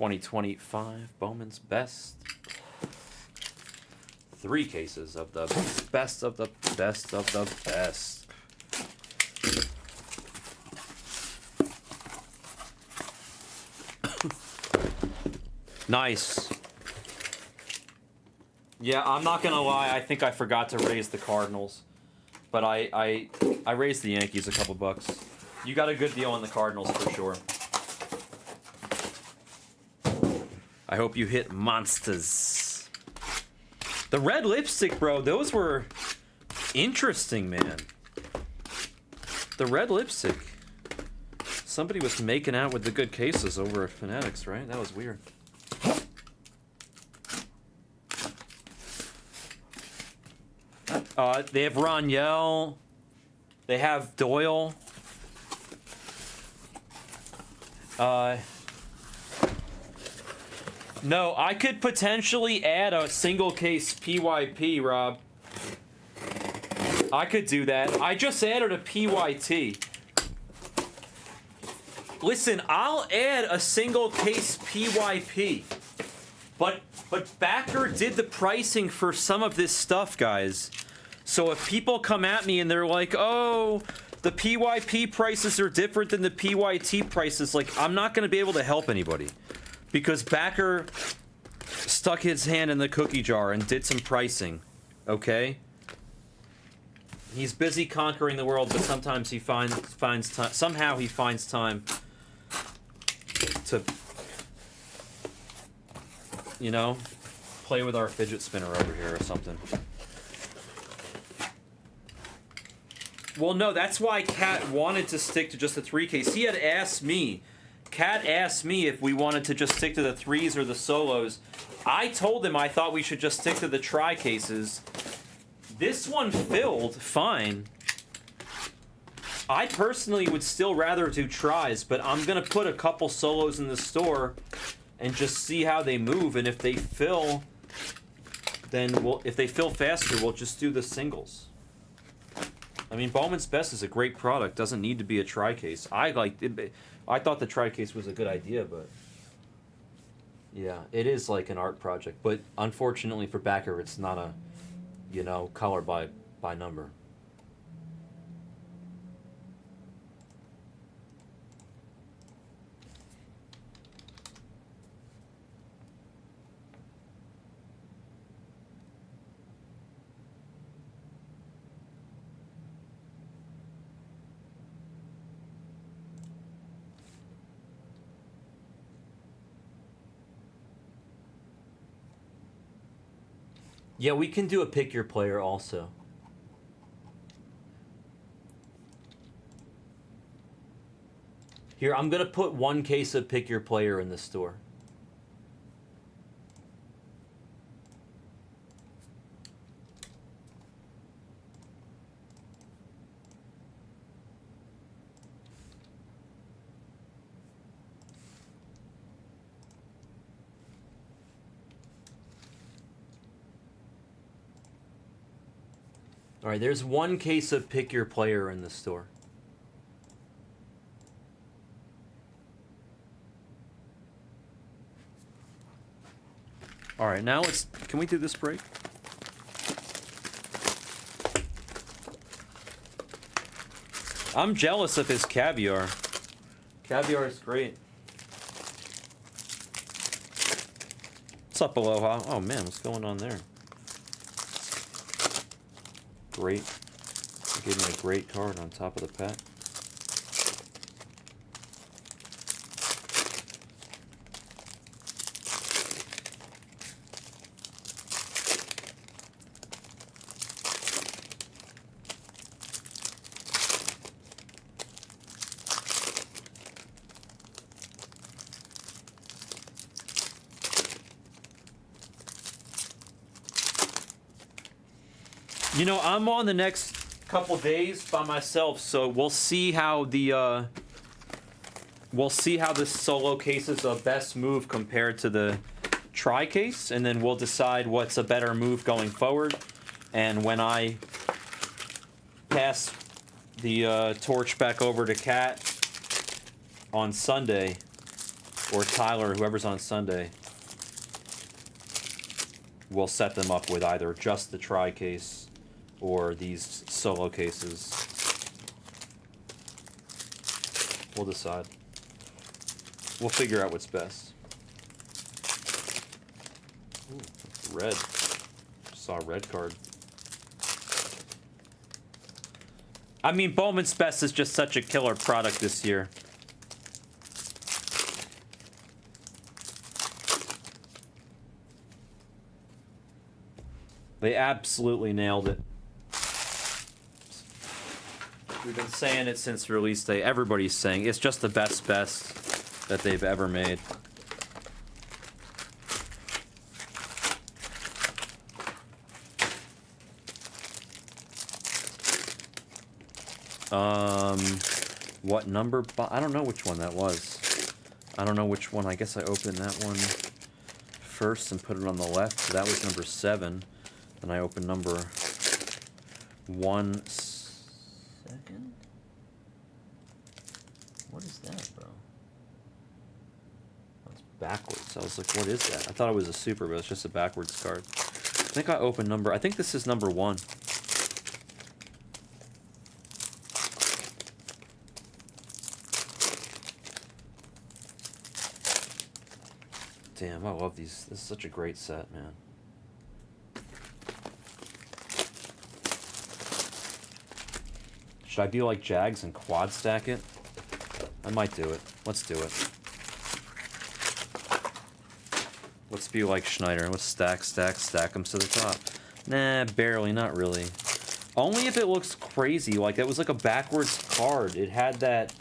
2025 Bowman's best. 3 cases of the best of the best of the best. Nice. Yeah, I'm not gonna lie, I think I forgot to raise the Cardinals. But I raised the Yankees a couple bucks. You got a good deal on the Cardinals for sure. I hope you hit monsters. The red lipstick, bro, those were interesting, man. The red lipstick. Somebody was making out with the good cases over at Fanatics, right? That was weird. They have Roniel. They have Doyle. No, I could potentially add a single case PYP, Rob. I could do that. I just added a PYT. Listen, I'll add a single case PYP. But Backer did the pricing for some of this stuff, guys. So if people come at me and they're like, oh, the PYP prices are different than the PYT prices, like, I'm not going to be able to help anybody. Because Backer stuck his hand in the cookie jar and did some pricing, okay? He's busy conquering the world, but sometimes he finds time. Somehow he finds time to, you know, play with our fidget spinner over here or something. Well, no, that's why Kat wanted to stick to just the 3 case. He had asked me. Kat asked me if we wanted to just stick to the 3s or the solos. I told him I thought we should just stick to the tri cases. This one filled fine. I personally would still rather do tries, but I'm gonna put a couple solos in the store and just see how they move. And if they fill, then if they fill faster, we'll just do the singles. I mean, Bowman's Best is a great product. Doesn't need to be a tri case. I thought the tri case was a good idea, but yeah, it is like an art project. But unfortunately for Backer, it's not a, you know, color by number. Yeah, we can do a pick your player also. Here, I'm gonna put 1 case of pick your player in the store. All right, there's 1 case of pick your player in the store. All right, now can we do this break? I'm jealous of his caviar. Caviar is great. What's up, Aloha? Oh man, what's going on there? Great. He gave me a great card on top of the pack. You know, I'm on the next couple days by myself, so we'll see how the solo cases a best move compared to the tri case, and then we'll decide what's a better move going forward. And when I pass the torch back over to Kat on Sunday, or Tyler, whoever's on Sunday, will set them up with either just the tri case or these solo cases. We'll decide. We'll figure out what's best. Ooh, red. Saw a red card. I mean, Bowman's Best is just such a killer product this year. They absolutely nailed it. We've been saying it since release day. Everybody's saying it's just the best that they've ever made. What number? I don't know which one that was. I don't know which one. I guess I opened that one first and put it on the left. So that was number 7. Then I opened number 1 second. What is that, bro? That's backwards. I was like, what is that? I thought it was a super, but it's just a backwards card. I think I opened number. I think this is number 1. Damn, I love these. This is such a great set, man. Should I be like Jags and quad stack it? I might do it. Let's do it. Let's be like Schneider. Let's stack them to the top. Nah, barely, not really. Only if it looks crazy. Like, that was like a backwards card. It had that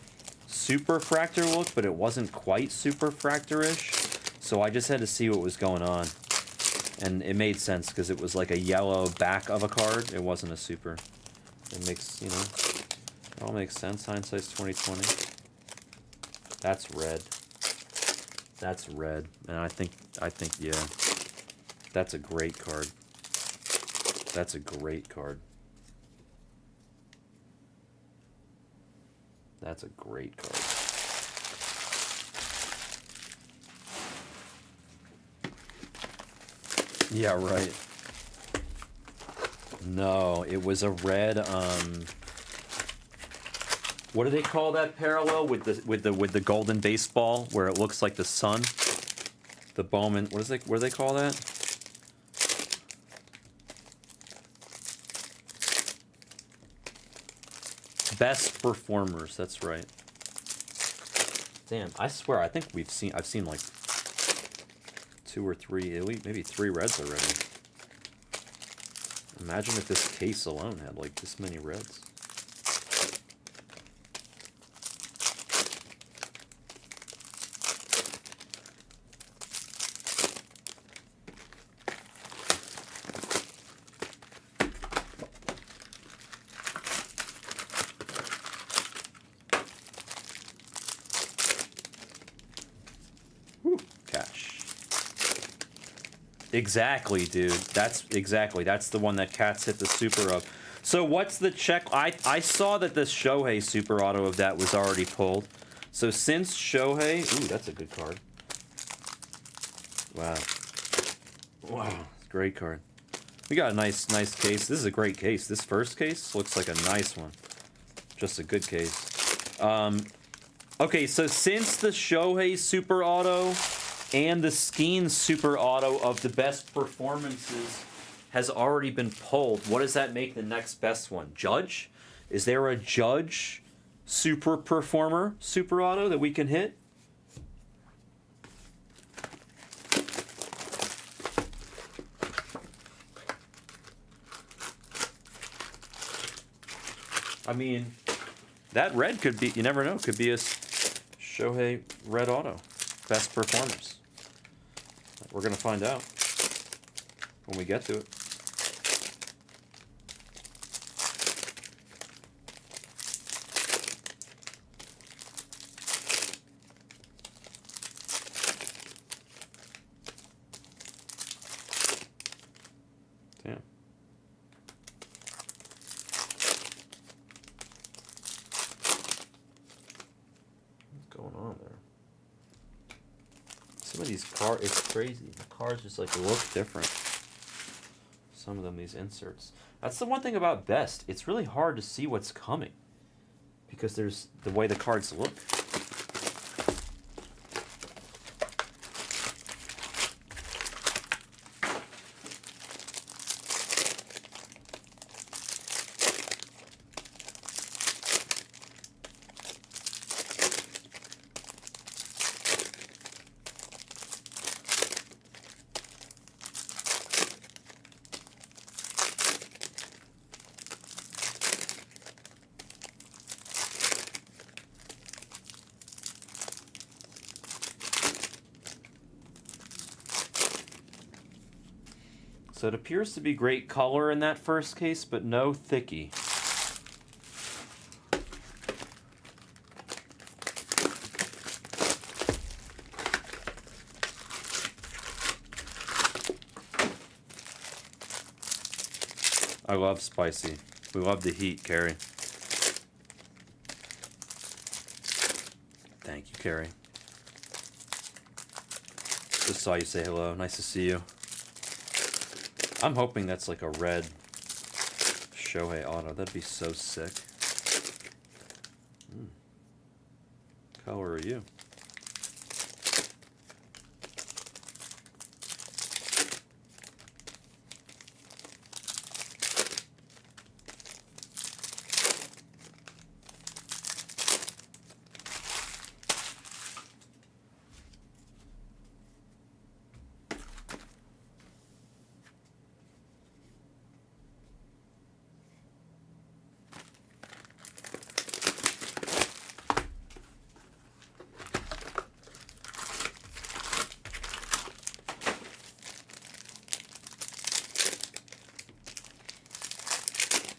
superfractor look, but it wasn't quite superfractor-ish. So I just had to see what was going on. And it made sense because it was like a yellow back of a card. It wasn't a super. It makes, you know, it all makes sense. Hindsight's 2020. That's red. That's red. And I think, yeah. That's a great card. That's a great card. That's a great card. Yeah, right. No, it was a red, what do they call that parallel with the golden baseball where it looks like the sun? The Bowman, what do they call that? Best performers, that's right. Damn, I swear, I've seen like 2 or 3, at least maybe 3 reds already. Imagine if this case alone had like this many reds. Exactly, dude. That's the one that Cats hit the super of. So what's the check? I saw that the Shohei super auto of that was already pulled. So since Shohei, ooh, that's a good card. Wow. Wow, great card. We got a nice case. This is a great case. This first case looks like a nice one. Just a good case. Okay, so since the Shohei super auto and the Skeen super auto of the best performances has already been pulled, what does that make the next best one? Judge? Is there a Judge super performer super auto that we can hit? I mean, that red could be, you never know, could be a Shohei red auto. Best performers. We're going to find out when we get to it. Damn. What's going on there? Some of these cards, it's crazy. The cards just like look different. Some of them, these inserts. That's the one thing about Best. It's really hard to see what's coming because there's the way the cards look. So it appears to be great color in that first case, but no thicky. I love spicy. We love the heat, Carrie. Thank you, Carrie. Just saw you say hello. Nice to see you. I'm hoping that's like a red Shohei auto. That'd be so sick. Color are you?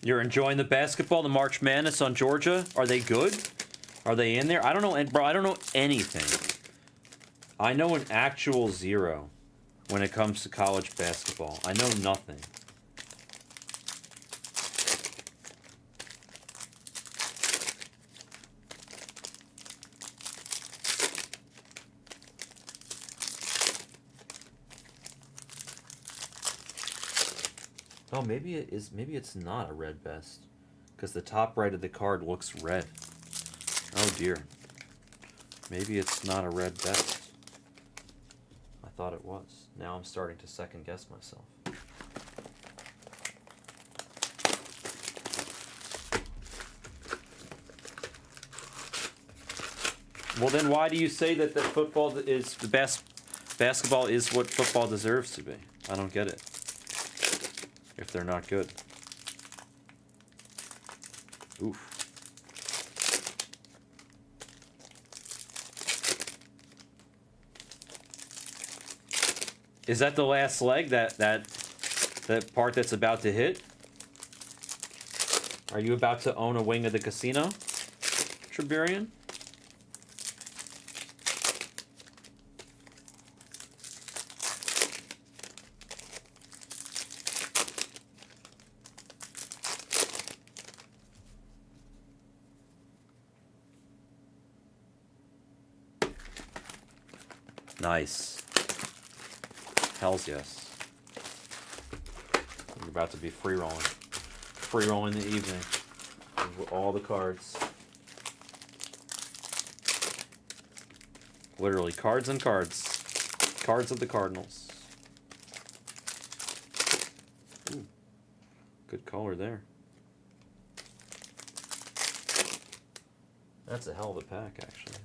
You're enjoying the basketball, the March Madness on Georgia? Are they good? Are they in there? I don't know, bro. I don't know anything. I know an actual zero when it comes to college basketball. I know nothing. Oh, maybe it is. Maybe it's not a red Best, because the top right of the card looks red. Oh dear. Maybe it's not a red Best. I thought it was. Now I'm starting to second guess myself. Well, then why do you say that football is the best? Basketball is what football deserves to be. I don't get it. If they're not good. Oof. Is that the last leg? That part that's about to hit? Are you about to own a wing of the casino, Triburian? Nice. Hells yes. We're about to be free rolling. Free rolling the evening. With all the cards. Literally cards and cards. Cards of the Cardinals. Ooh. Good color there. That's a hell of a pack, actually.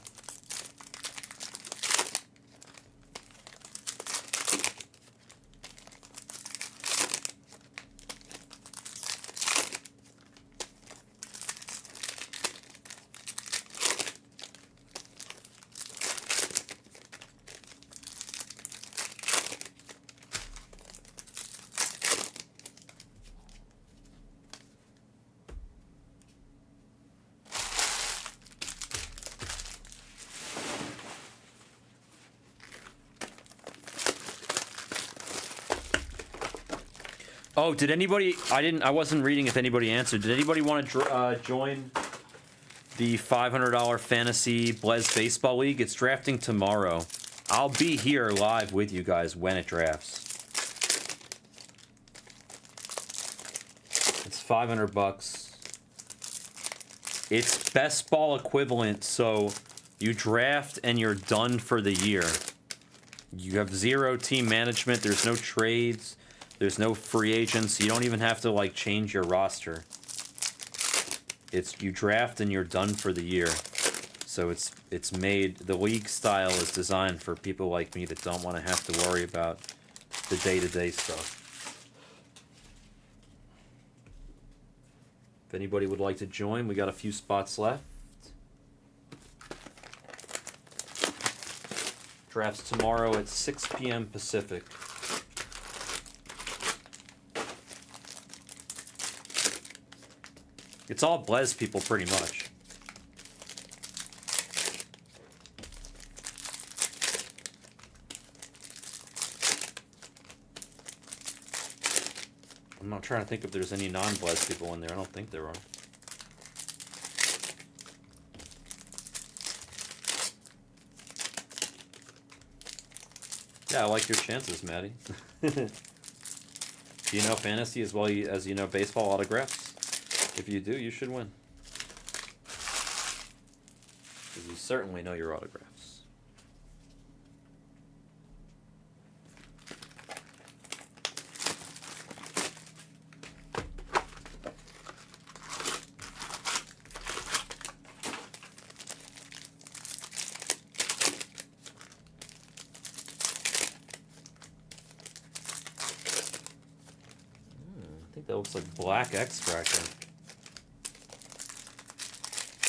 Oh, did anybody? I wasn't reading if anybody answered. Did anybody want to join the $500 fantasy Blez Baseball League? It's drafting tomorrow. I'll be here live with you guys when it drafts. It's $500. It's best ball equivalent, so you draft and you're done for the year. You have 0 team management, there's no trades, there's no free agents, you don't even have to like change your roster. It's you draft and you're done for the year. So it's made, the league style is designed for people like me that don't want to have to worry about the day-to-day stuff. If anybody would like to join, we got a few spots left. Drafts tomorrow at 6 p.m. Pacific. It's all Blez people pretty much. I'm not trying to think if there's any non-Blez people in there. I don't think there are. Yeah, I like your chances, Maddie. Do you know fantasy as well as you know baseball autographs? If you do, you should win. Because you certainly know your autographs. That looks like black X-Fractor.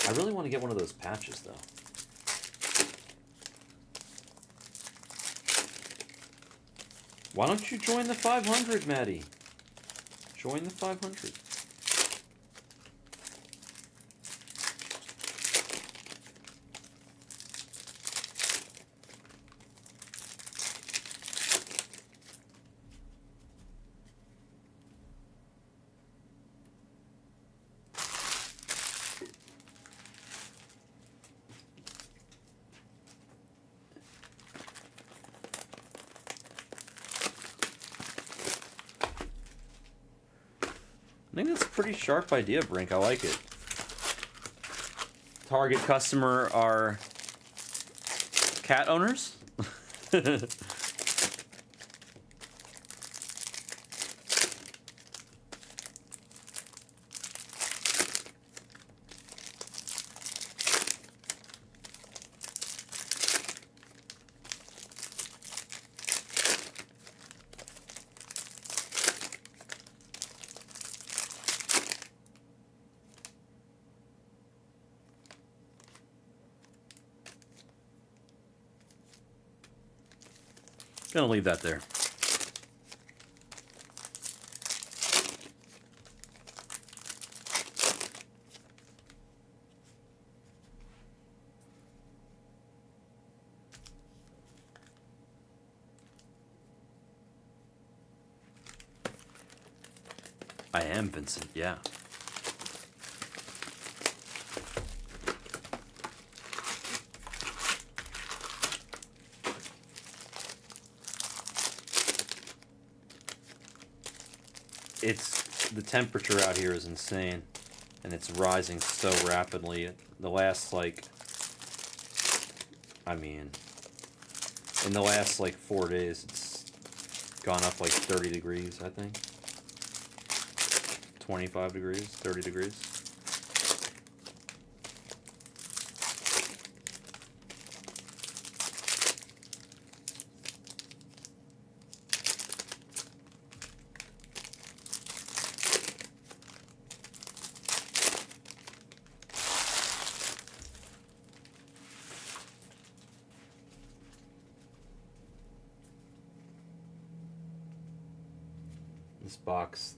I really want to get one of those patches, though. Why don't you join the 500, Maddie? Join the 500. I think that's a pretty sharp idea, Brink. I like it. Target customer are cat owners. Gonna leave that there. I am Vincent, yeah. It's the temperature out here is insane, and it's rising so rapidly. The last in the last 4 days, it's gone up 30 degrees, I think. 25 degrees, 30 degrees. This box,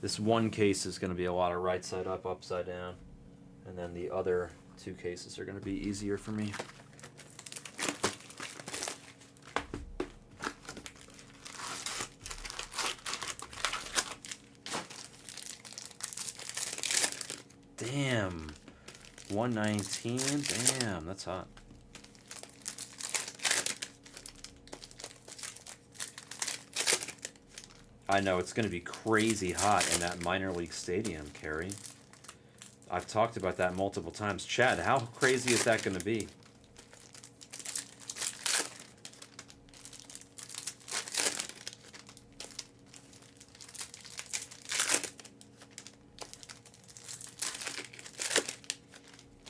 this one case is going to be a lot of right side up, upside down, and then the other 2 cases are going to be easier for me. Damn, 119. Damn, that's hot. I know, it's going to be crazy hot in that minor league stadium, Carrie. I've talked about that multiple times. Chad, how crazy is that going to be?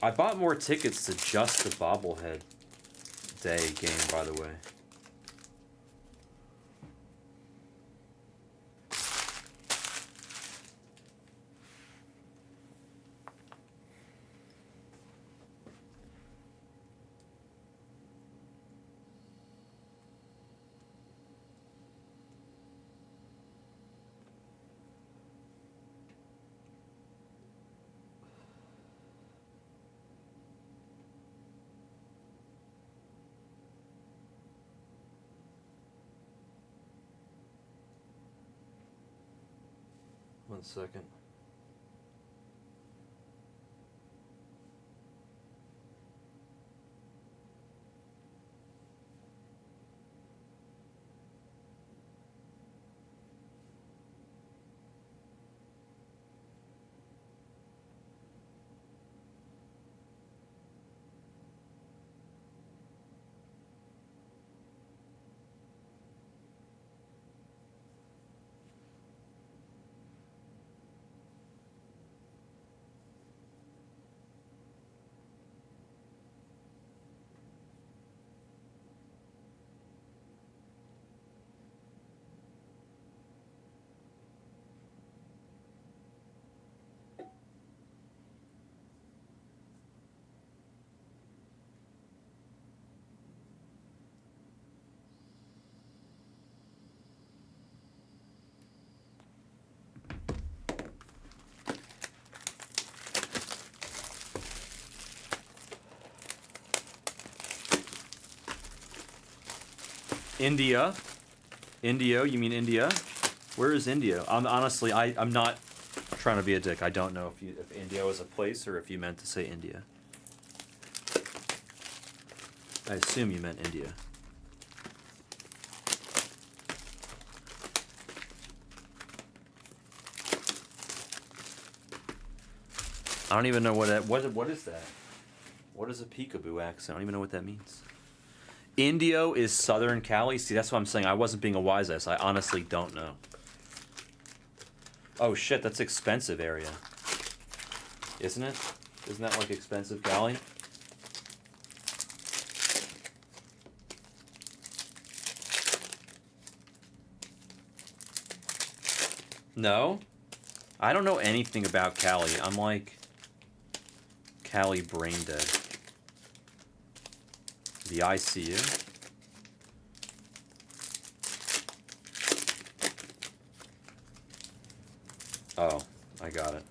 I bought more tickets to just the bobblehead day game, by the way. One second. India. Indio, you mean India? Where is India? Honestly, I'm not trying to be a dick. I don't know if Indio is a place or if you meant to say India. I assume you meant India. I don't even know what is that? What is a peekaboo accent? I don't even know what that means. Indio is Southern Cali. See, that's what I'm saying. I wasn't being a wise ass. I honestly don't know. Oh shit, that's expensive area. Isn't it? Isn't that like expensive Cali? No? I don't know anything about Cali. I'm like Cali brain dead. The ICU? Oh, I got it.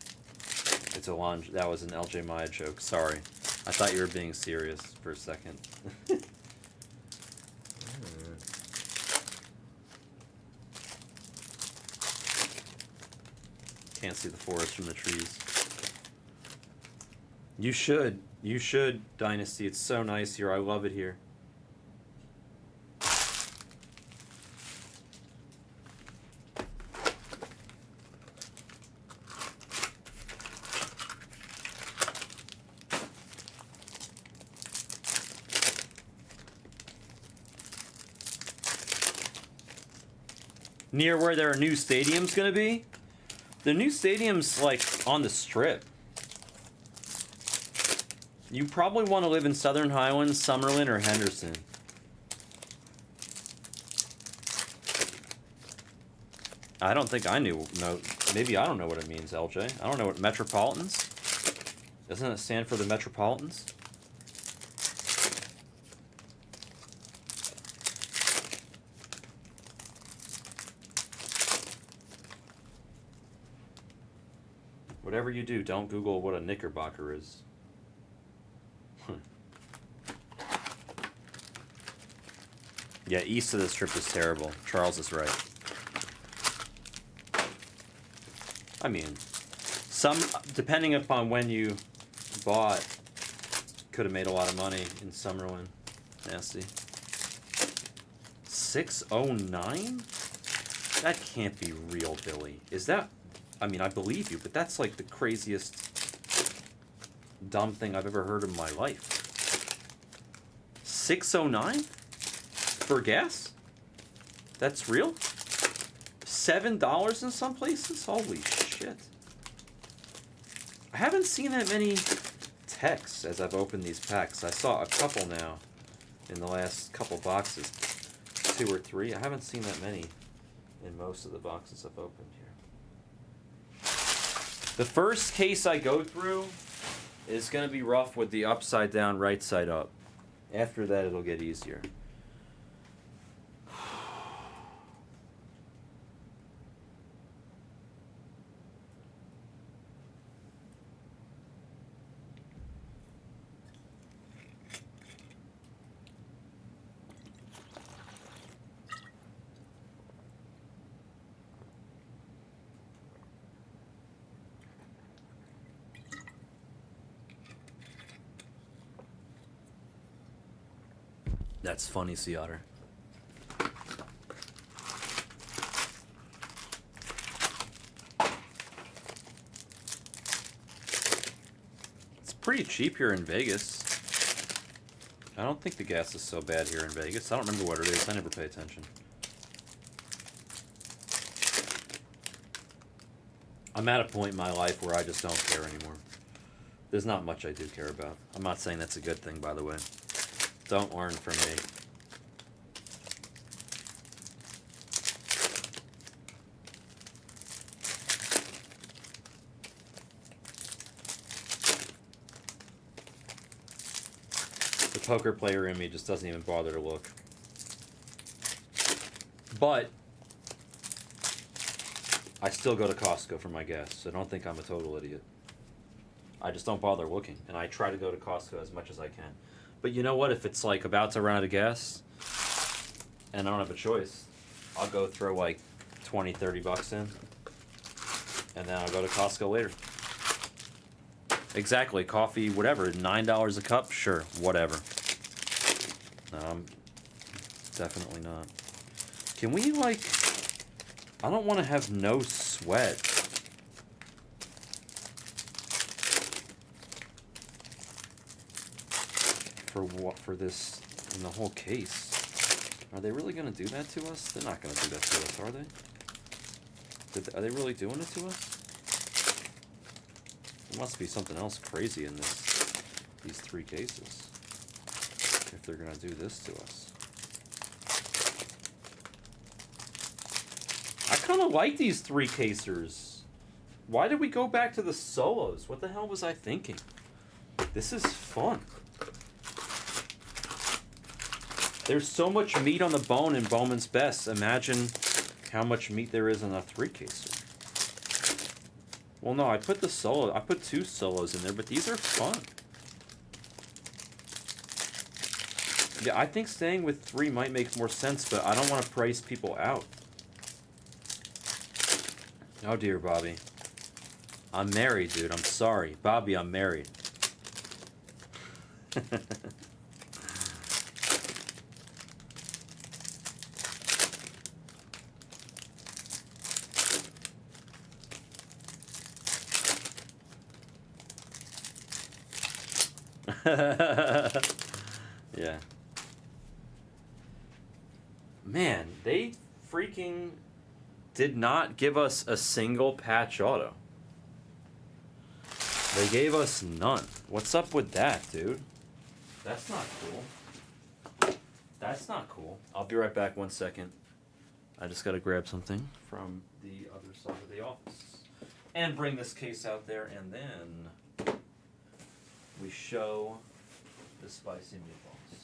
It's a laundry. That was an LJ Maya joke. Sorry. I thought you were being serious for a second. Can't see the forest from the trees. You should. You should, Dynasty. It's so nice here. I love it here. Near where their new stadium's gonna be? The new stadium's like on the Strip. You probably want to live in Southern Highlands, Summerlin, or Henderson. I don't think I knew. No, maybe I don't know what it means, LJ. I don't know what Metropolitans. Doesn't it stand for the Metropolitans? Whatever you do, don't Google what a knickerbocker is. Yeah, east of the Strip is terrible. Charles is right. I mean, some, depending upon when you bought, could have made a lot of money in Summerlin. Nasty. 609? That can't be real, Billy. Is that... I mean, I believe you, but that's like the craziest dumb thing I've ever heard in my life. $6.09 for gas? That's real? $7 in some places? Holy shit. I haven't seen that many texts as I've opened these packs. I saw a couple now in the last couple boxes. 2 or 3. I haven't seen that many in most of the boxes I've opened here. The first case I go through is going to be rough with the upside down, right side up. After that, it'll get easier. That's funny, Sea Otter. It's pretty cheap here in Vegas. I don't think the gas is so bad here in Vegas. I don't remember what it is. I never pay attention. I'm at a point in my life where I just don't care anymore. There's not much I do care about. I'm not saying that's a good thing, by the way. Don't learn from me. The poker player in me just doesn't even bother to look. But I still go to Costco for my gas, so don't think I'm a total idiot. I just don't bother looking, and I try to go to Costco as much as I can. But you know what? If it's like about to run out of gas and I don't have a choice, I'll go throw like 20, 30 bucks in, and then I'll go to Costco later. Exactly. Coffee, whatever, $9 a cup? Sure, whatever. No, definitely not. Can we, like... I don't want to have no sweat. For what? For this in the whole case? Are they really going to do that to us? They're not going to do that to us, are they? Are they really doing it to us? There must be something else crazy in these 3 cases. If they're going to do this to us. I kind of like these 3 casers. Why did we go back to the solos? What the hell was I thinking? This is fun. There's so much meat on the bone in Bowman's Best. Imagine how much meat there is in a 3-caser. Well, no, I put 2 solos in there, but these are fun. Yeah, I think staying with 3 might make more sense, but I don't want to price people out. Oh dear, Bobby. I'm married, dude. I'm sorry. Bobby, I'm married. Yeah. Man, they freaking did not give us a single patch auto. They gave us none. What's up with that, dude? That's not cool. That's not cool. I'll be right back 1 second. I just gotta grab something from the other side of the office. And bring this case out there, and then we show the spicy meatballs.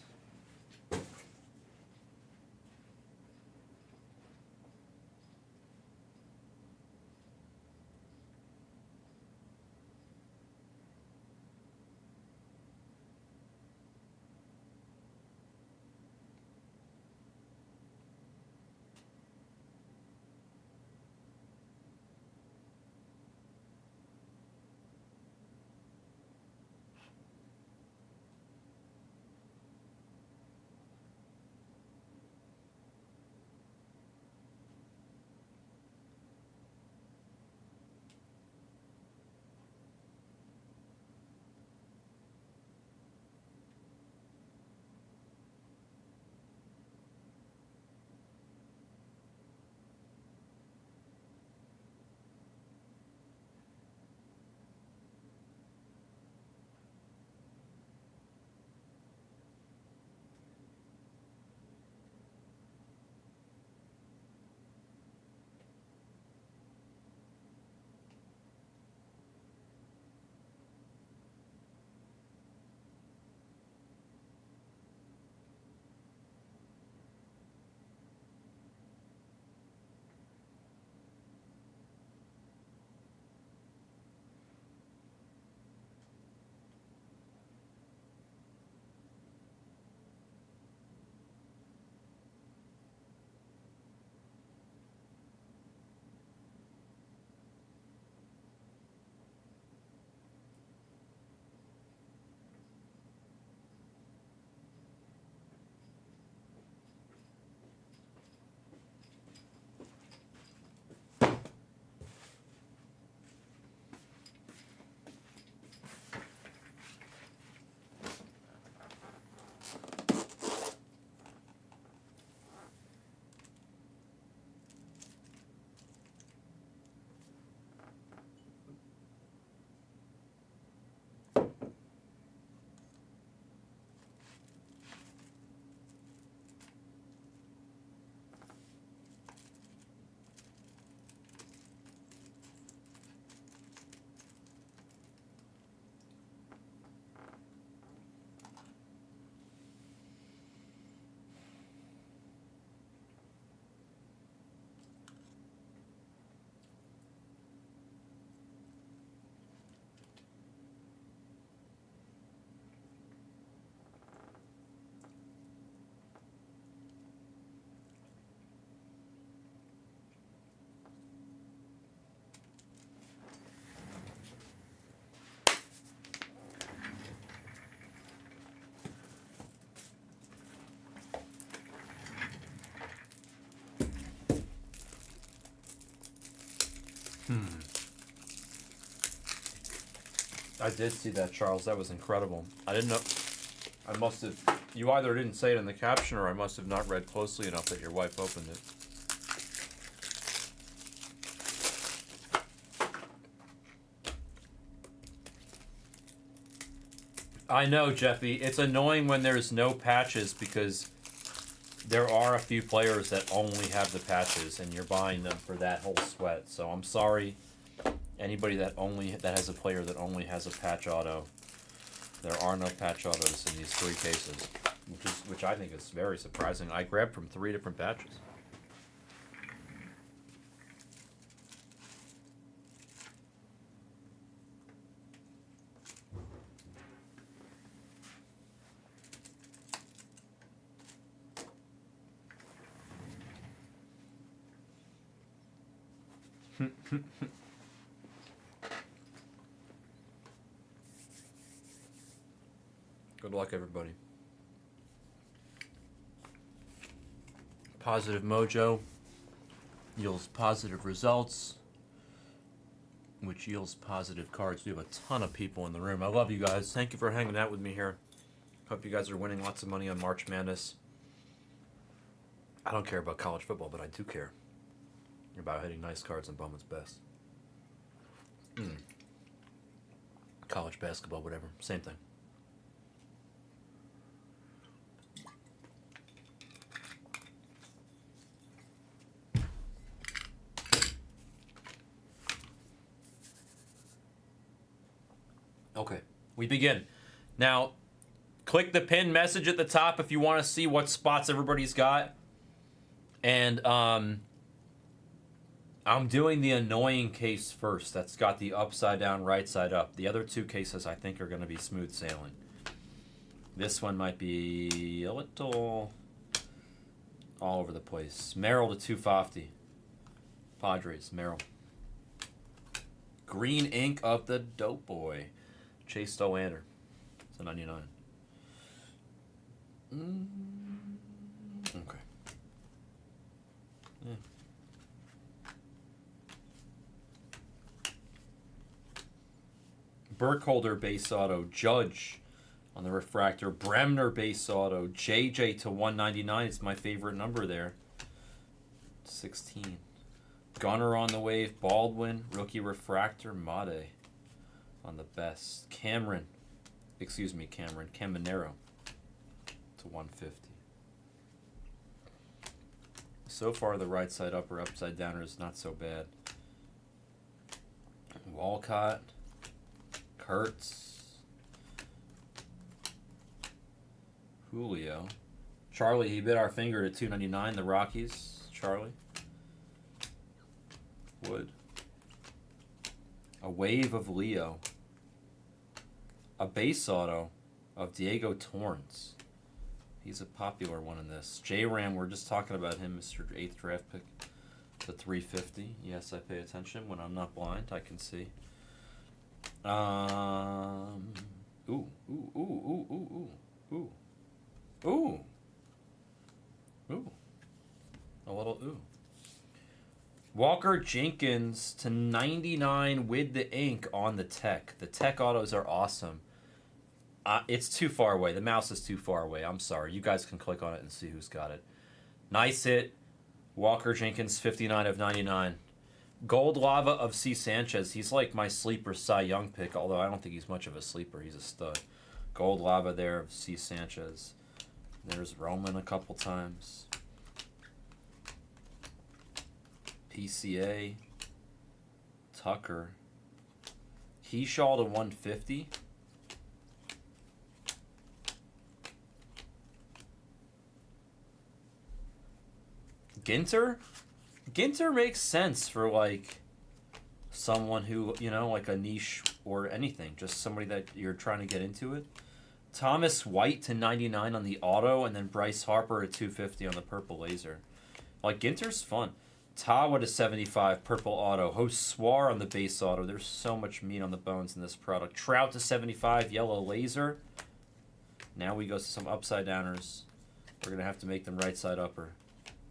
I did see that, Charles. That was incredible. I didn't know. I must have. You either didn't say it in the caption, or I must have not read closely enough that your wife opened it. I know, Jeffy. It's annoying when there's no patches because there are a few players that only have the patches, and you're buying them for that whole sweat. So I'm sorry, anybody that has a player that only has a patch auto. There are no patch autos in these 3 cases, which I think is very surprising. I grabbed from 3 different patches. Good luck, everybody. Positive mojo yields positive results, which yields positive cards. We have a ton of people in the room. I love you guys. Thank you for hanging out with me here. Hope you guys are winning lots of money on March Madness. I don't care about college football, but I do care about hitting nice cards on Bowman's Best. College basketball, whatever. Same thing. Okay, we begin. Now, click the pinned message at the top if you want to see what spots everybody's got. And I'm doing the annoying case first. That's got the upside down, right side up. The other 2 cases I think are going to be smooth sailing. This one might be a little all over the place. Merrill to 250. Padres, Merrill. Green ink of the dope boy. Chase Stolander. It's a 99. Okay. Yeah. Burkholder base auto. Judge on the refractor. Bremner base auto. JJ to 199. It's my favorite number there. 16. Gunner on the wave. Baldwin. Rookie refractor. Made on the best. Cameron. Caminero to 150. So far, the right side up or upside downer is not so bad. Walcott. Kurtz. Julio. Charlie, he bit our finger to 299. The Rockies. Charlie. Wood. A wave of Leo. A base auto of Diego Torrance. He's a popular one in this. J-Ram, we're just talking about him, Mr. 8th draft pick. The 350. Yes, I pay attention. When I'm not blind, I can see. Ooh. A little ooh. Walker Jenkins to 99 with the ink on the tech. The tech autos are awesome. It's too far away. The mouse is too far away. I'm sorry. You guys can click on it and see who's got it. Nice hit. Walker Jenkins, 59 of 99. Gold Lava of C. Sanchez. He's like my sleeper Cy Young pick, although I don't think he's much of a sleeper. He's a stud. Gold Lava there of C. Sanchez. There's Roman a couple times. PCA. Tucker. Keyshaw to 150. Ginter? Ginter makes sense for, like, someone who, you know, like a niche or anything. Just somebody that you're trying to get into it. Thomas White to 99 on the auto, and then Bryce Harper at 250 on the purple laser. Like, Ginter's fun. Tawa to 75, purple auto. Hoswar on the base auto. There's so much meat on the bones in this product. Trout to 75, yellow laser. Now we go to some upside downers. We're going to have to make them right side upper,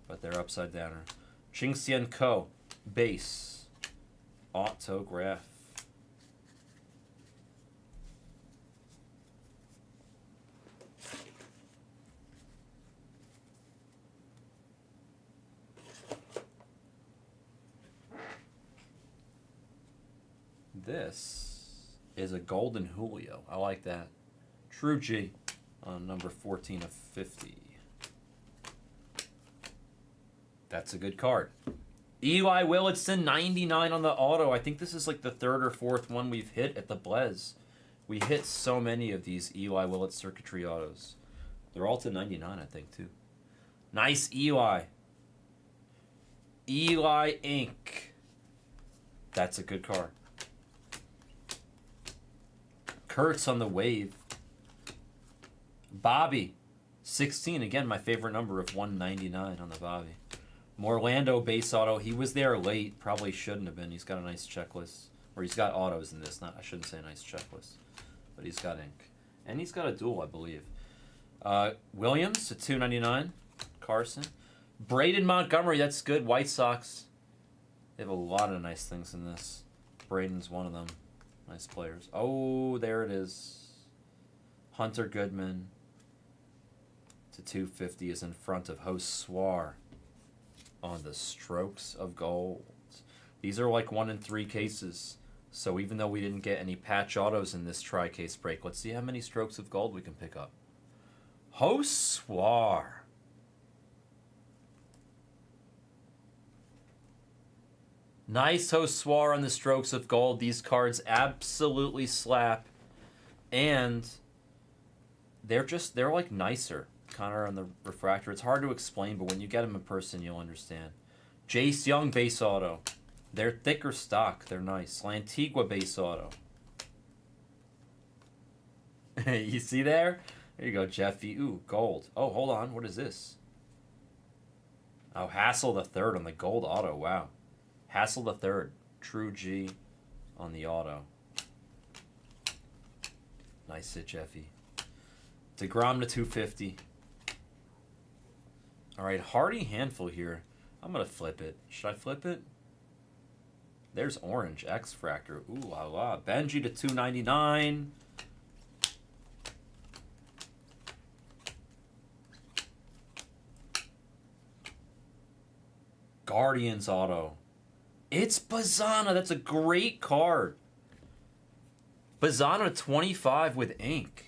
but they're upside downer. Ching Sien Ko, base. Autograph. This is a golden Julio. I like that. True G on number 14 of 50. That's a good card. Eli Willetson, 99 on the auto. I think this is like the third or fourth one we've hit at the Blez. We hit so many of these Eli Willett circuitry autos. They're all to 99, I think, too. Nice Eli. Eli Inc. That's a good card. Kurtz on the wave. Bobby, 16. Again, my favorite number of 199 on the Bobby. Morlando base auto. He was there late. Probably shouldn't have been. He's got a nice checklist. Or he's got autos in this. I shouldn't say a nice checklist. But he's got ink. And he's got a duel, I believe. Williams at 299. Carson. Braden Montgomery. That's good. White Sox. They have a lot of nice things in this. Braden's one of them. Nice players. Oh, there it is. Hunter Goodman to 250 is in front of Hoswar on the Strokes of Gold. These are like 1 in 3 cases. So even though we didn't get any patch autos in this tri-case break, let's see how many Strokes of Gold we can pick up. Hoswar. Nice Hoswar on the Strokes of Gold. These cards absolutely slap. And they're like nicer. Kind of on the refractor. It's hard to explain, but when you get them in person, you'll understand. Jace Young base auto. They're thicker stock. They're nice. Lantigua base auto. You see there? There you go, Jeffy. Ooh, gold. Oh, hold on. What is this? Oh, Hassel the Third on the gold auto. Wow. Hassel the Third. True G on the auto. Nice hit, Jeffy. DeGrom to 250. All right, Hardy handful here. I'm going to flip it. Should I flip it? There's orange. X-Fractor. Ooh la la. Benji to 299. Guardians auto. It's Bazana. That's a great card. Bazana 25 with ink.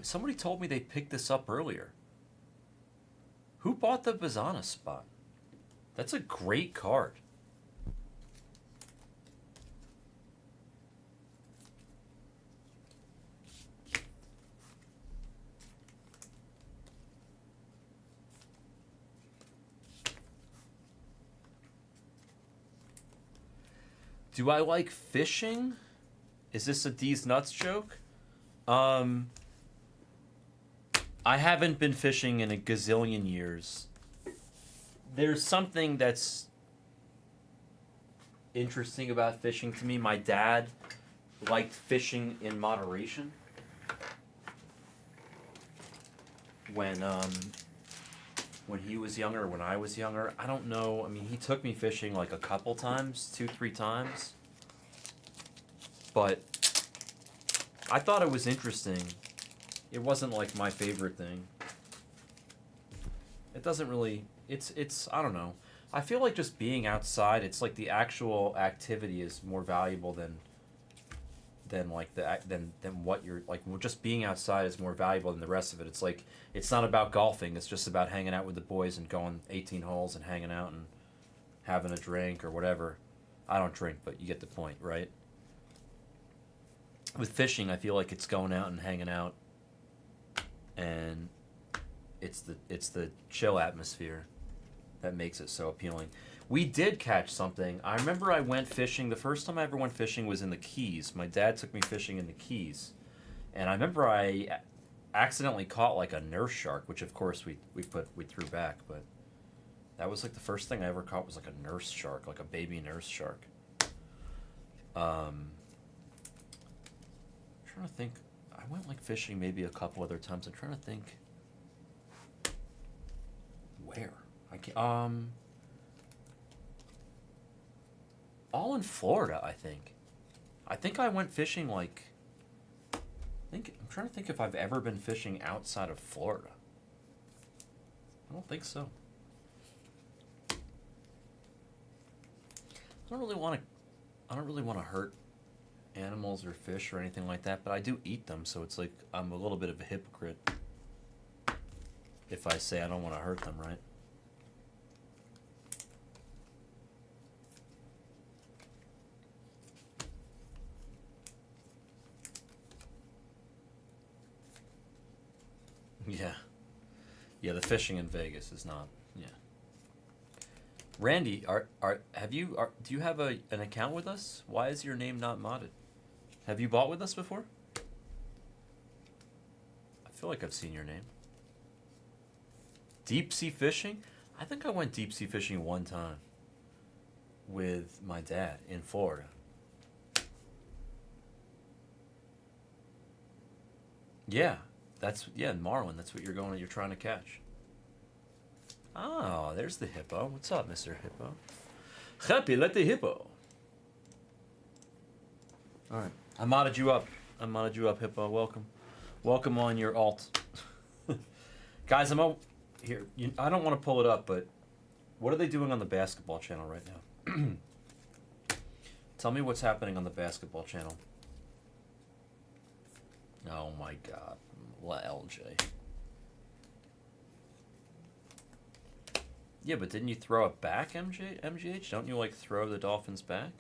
Somebody told me they picked this up earlier. Who bought the Bazana spot? That's a great card. Do I like fishing? Is this a D's Nuts joke? I haven't been fishing in a gazillion years. There's something that's interesting about fishing to me. My dad liked fishing in moderation. When he was younger, when I was younger, I don't know. I mean, he took me fishing like a couple times, 2-3 times. But I thought it was interesting. It wasn't like my favorite thing. It doesn't really, it's I don't know. I feel like just being outside, it's like the actual activity is more valuable than what you're like. Just being outside is more valuable than the rest of it. It's like it's not about golfing. It's just about hanging out with the boys and going 18 holes and hanging out and having a drink or whatever. I don't drink, but you get the point, right? With fishing, I feel like it's going out and hanging out, and it's the chill atmosphere that makes it so appealing. We did catch something. I remember I went fishing. The first time I ever went fishing was in the Keys. My dad took me fishing in the Keys. And I remember I accidentally caught like a nurse shark, which of course we threw back, but that was like the first thing I ever caught was like a nurse shark, like a baby nurse shark. I'm trying to think. I went like fishing maybe a couple other times. I'm trying to think. Where? I can't, all in Florida, I think. I think I went fishing like. I'm trying to think if I've ever been fishing outside of Florida. I don't think so. I don't really want to hurt animals or fish or anything like that, but I do eat them, so it's like I'm a little bit of a hypocrite if I say I don't want to hurt them, right? Yeah. Yeah, the fishing in Vegas is not. Yeah. Randy, do you have an account with us? Why is your name not modded? Have you bought with us before? I feel like I've seen your name. Deep sea fishing? I think I went deep sea fishing one time with my dad in Florida. Yeah, marlin. That's what you're trying to catch. Oh, there's the hippo. What's up, Mr. Hippo? Happy let the hippo. All right. I modded you up, Hippo. Welcome. Welcome on your alt. Guys, here. I don't want to pull it up, but what are they doing on the basketball channel right now? Tell me what's happening on the basketball channel. Oh my God. LJ. Yeah, but didn't you throw it back, MGH? Don't you like throw the Dolphins back?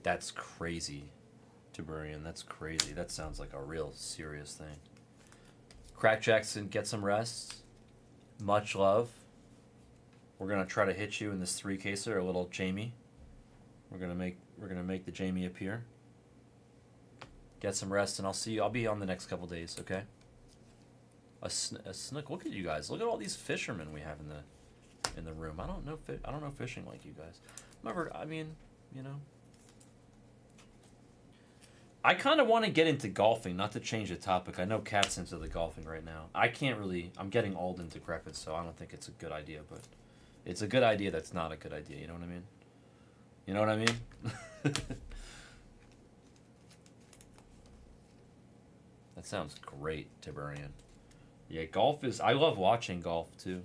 That's crazy, Tiberian. That's crazy. That sounds like a real serious thing. Crack Jackson, get some rest. Much love. We're gonna try to hit you in this 3-caser, a little Jamie. We're gonna make the Jamie appear. Get some rest, and I'll be on the next couple days, okay? A snook. Look at you guys. Look at all these fishermen we have in the room. I don't know fishing like you guys. I mean, you know. I kind of want to get into golfing, not to change the topic. I know Kat's into the golfing right now. I can't really. I'm getting old and decrepit, so I don't think it's a good idea. But it's a good idea. That's not a good idea. You know what I mean? You know what I mean? That sounds great, Tiberian. Yeah, golf is... I love watching golf, too.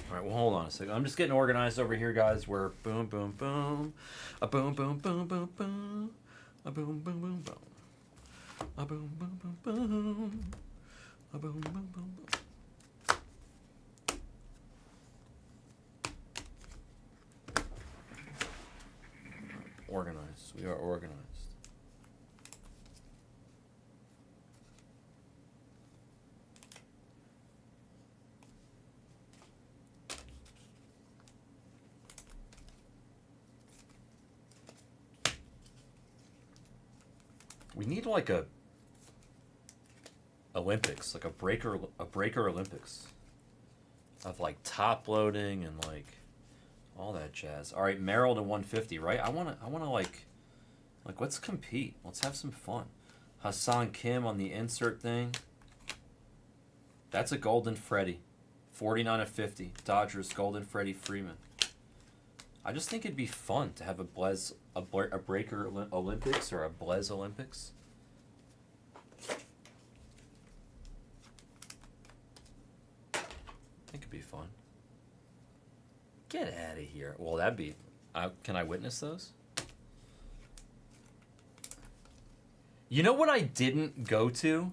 Alright, well, hold on a second. I'm just getting organized over here, guys. We're boom, boom, boom. A boom, boom, boom, boom, boom. A boom, boom, boom, boom. A boom, boom, boom, boom. A boom, boom, boom, boom. Organized. We are organized. We need like a Olympics, like a breaker Olympics of like top loading and like all that jazz. All right, Merrill to 150, right? I wanna like let's compete. Let's have some fun. Hassan Kim on the insert thing. That's a Golden Freddy, 49 of 50. Dodgers Golden Freddy Freeman. I just think it'd be fun to have a breaker Olympics or a Blez Olympics. I think it'd be fun. Get out of here. Well, that'd be... can I witness those? You know what I didn't go to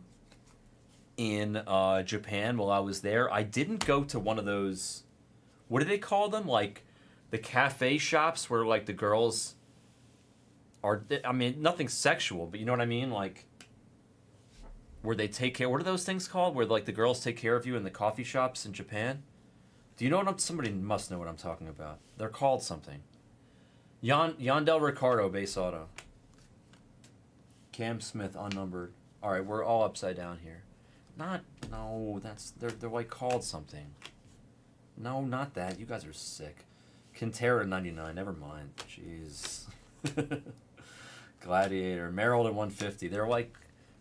in Japan while I was there? I didn't go to one of those... What do they call them? Like the cafe shops where like the girls are... I mean, nothing sexual, but you know what I mean? Like where they take care... What are those things called? Where like the girls take care of you in the coffee shops in Japan? Do you know what somebody must know what I'm talking about. They're called something. Yandel Ricardo, base auto. Cam Smith, unnumbered. All right, we're all upside down here. No, they're like called something. No, not that. You guys are sick. Quintero to 99. Never mind. Jeez. Gladiator. Merrill to 150. They're like,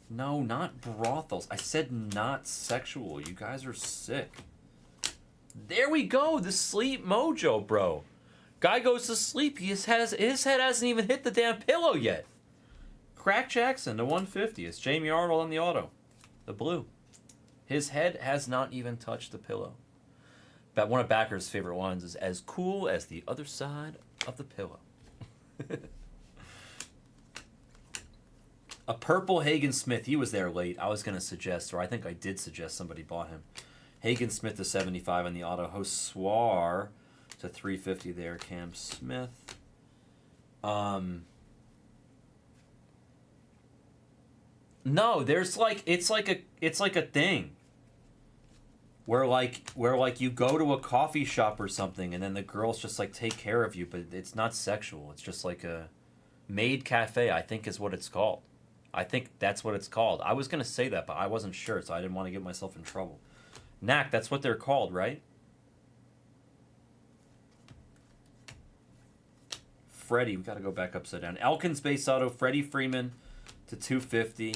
no, not brothels. I said not sexual. You guys are sick. There we go. The sleep mojo, bro. Guy goes to sleep. His head hasn't even hit the damn pillow yet. Crack Jackson to 150. It's Jamie Arnold on the auto. The blue. His head has not even touched the pillow. But one of Backer's favorite lines is as cool as the other side of the pillow. A purple Hagen Smith. He was there late. I was going to suggest, or I think I did suggest somebody bought him. Hagen Smith to 75 on the auto. Hossoir to 350 there. Cam Smith. No, there's like it's like a thing. Where you go to a coffee shop or something and then the girls just like take care of you, but it's not sexual. It's just like a maid cafe, I think is what it's called. I think that's what it's called. I was going to say that, but I wasn't sure, so I didn't want to get myself in trouble. Knack, that's what they're called, right? Freddie, we got to go back upside down. Elkins base auto, Freddie Freeman to 250.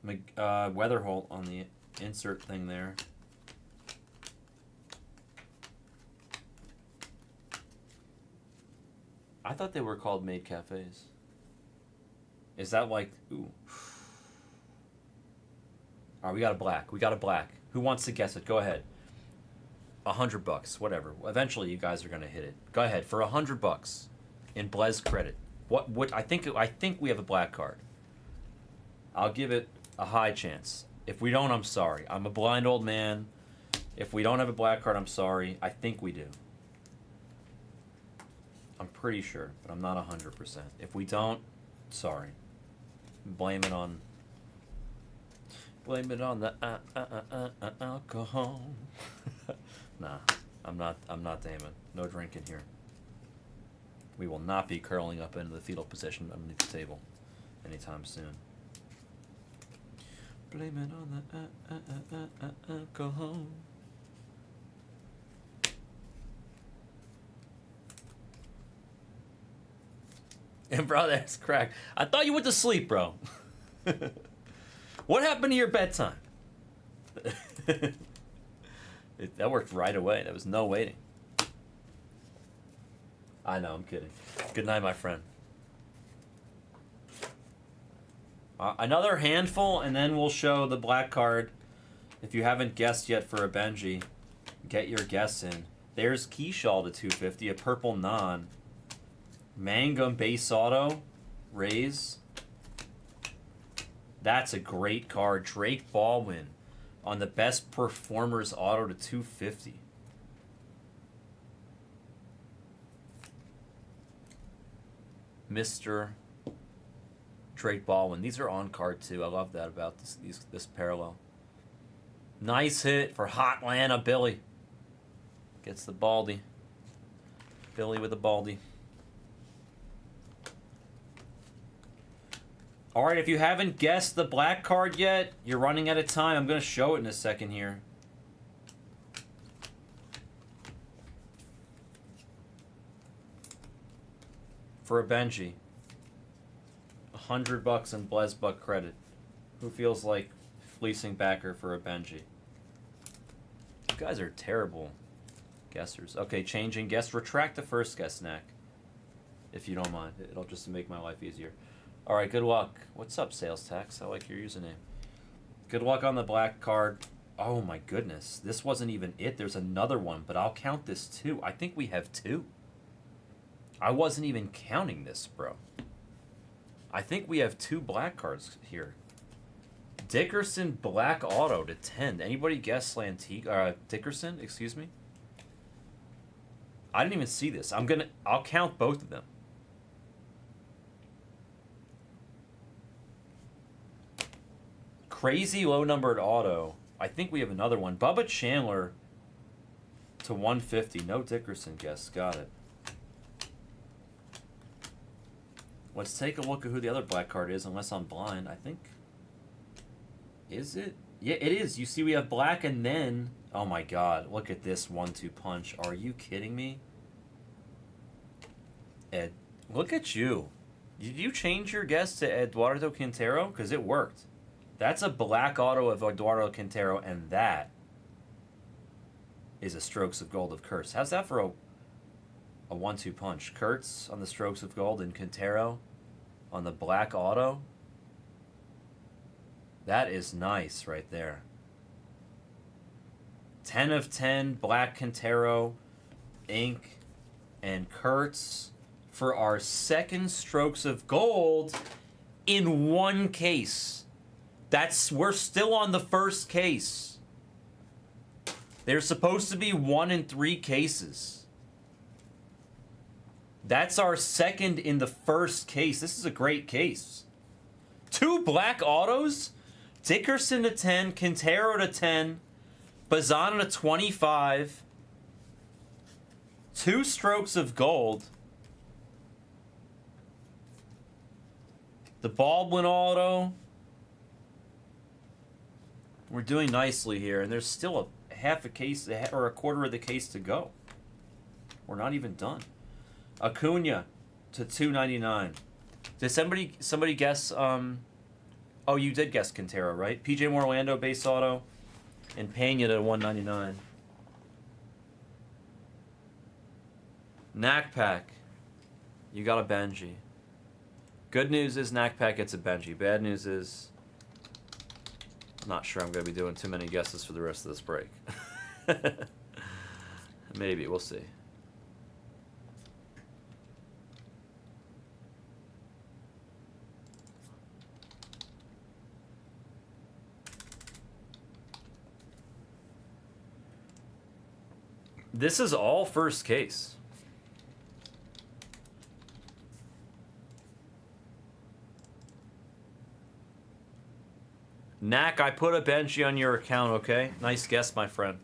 Weatherholt on the insert thing there. I thought they were called maid cafes. Is that like, ooh. All right, we got a black. Who wants to guess it? Go ahead. $100, whatever. Eventually, you guys are gonna hit it. Go ahead for $100 in Blez credit. What? I think we have a black card. I'll give it a high chance. If we don't, I'm sorry. I'm a blind old man. If we don't have a black card, I'm sorry. I think we do. I'm pretty sure, but I'm not 100%. If we don't, sorry. Blame it on the alcohol. Nah, I'm not Damon. No drinking here. We will not be curling up into the fetal position underneath the table anytime soon. Blame it on the alcohol. And bro, that's crack. I thought you went to sleep, bro. What happened to your bedtime? That worked right away. There was no waiting. I know, I'm kidding. Good night, my friend. Another handful, and then we'll show the black card. If you haven't guessed yet for a Benji, get your guess in. There's Keyshaw to 250, a purple non. Mangum base auto, Rays. That's a great card. Drake Baldwin on the best performers auto to 250. Mr. Drake Baldwin. These are on card too. I love that about this parallel. Nice hit for Hot Lana Billy. Gets the baldy. Billy with the baldy. All right, if you haven't guessed the black card yet, you're running out of time. I'm going to show it in a second here. For a Benji. $100 in Blezbuck credit. Who feels like fleecing backer for a Benji? You guys are terrible guessers. Okay, changing guess. Retract the first guess, Knack. If you don't mind. It'll just make my life easier. All right, good luck. What's up, Sales Tax? I like your username. Good luck on the black card. Oh, my goodness. This wasn't even it. There's another one, but I'll count this too. I think we have two. I wasn't even counting this, bro. I think we have two black cards here. Dickerson black auto to 10. Anybody guess Dickerson? Excuse me. I didn't even see this. I'll count both of them. Crazy low numbered auto. I think we have another one. Bubba Chandler to 150. No Dickerson guess. Got it. Let's take a look at who the other black card is, unless I'm blind. I think. Is it? Yeah, it is. You see, we have black and then Oh my god, look at this 1-2 punch. Are you kidding me? Ed, look at you. Did you change your guess to Eduardo Quintero? Because it worked. That's a black auto of Eduardo Quintero, and that is a Strokes of Gold of Kurtz. How's that for a 1-2 punch? Kurtz on the Strokes of Gold and Quintero on the black auto? That is nice right there. 10 of 10, black Quintero, ink, and Kurtz for our second Strokes of Gold in one case. We're still on the first case. There's supposed to be 1 in 3 cases. That's our second in the first case. This is a great case. 2 black autos, Dickerson to 10, Quintero to 10, Bazana to 25, 2 Strokes of Gold. The Baldwin auto. We're doing nicely here, and there's still a half a case or a quarter of the case to go. We're not even done. Acuna to 299. Did somebody guess? Oh, you did guess Quintero, right? PJ Orlando base auto, and Pena to 199. Knack Pack, you got a Benji. Good news is Knack Pack gets a Benji. Bad news is I'm not sure I'm going to be doing too many guesses for the rest of this break. Maybe, we'll see. This is all first case. Knack, I put a Benji on your account, okay? Nice guess, my friend.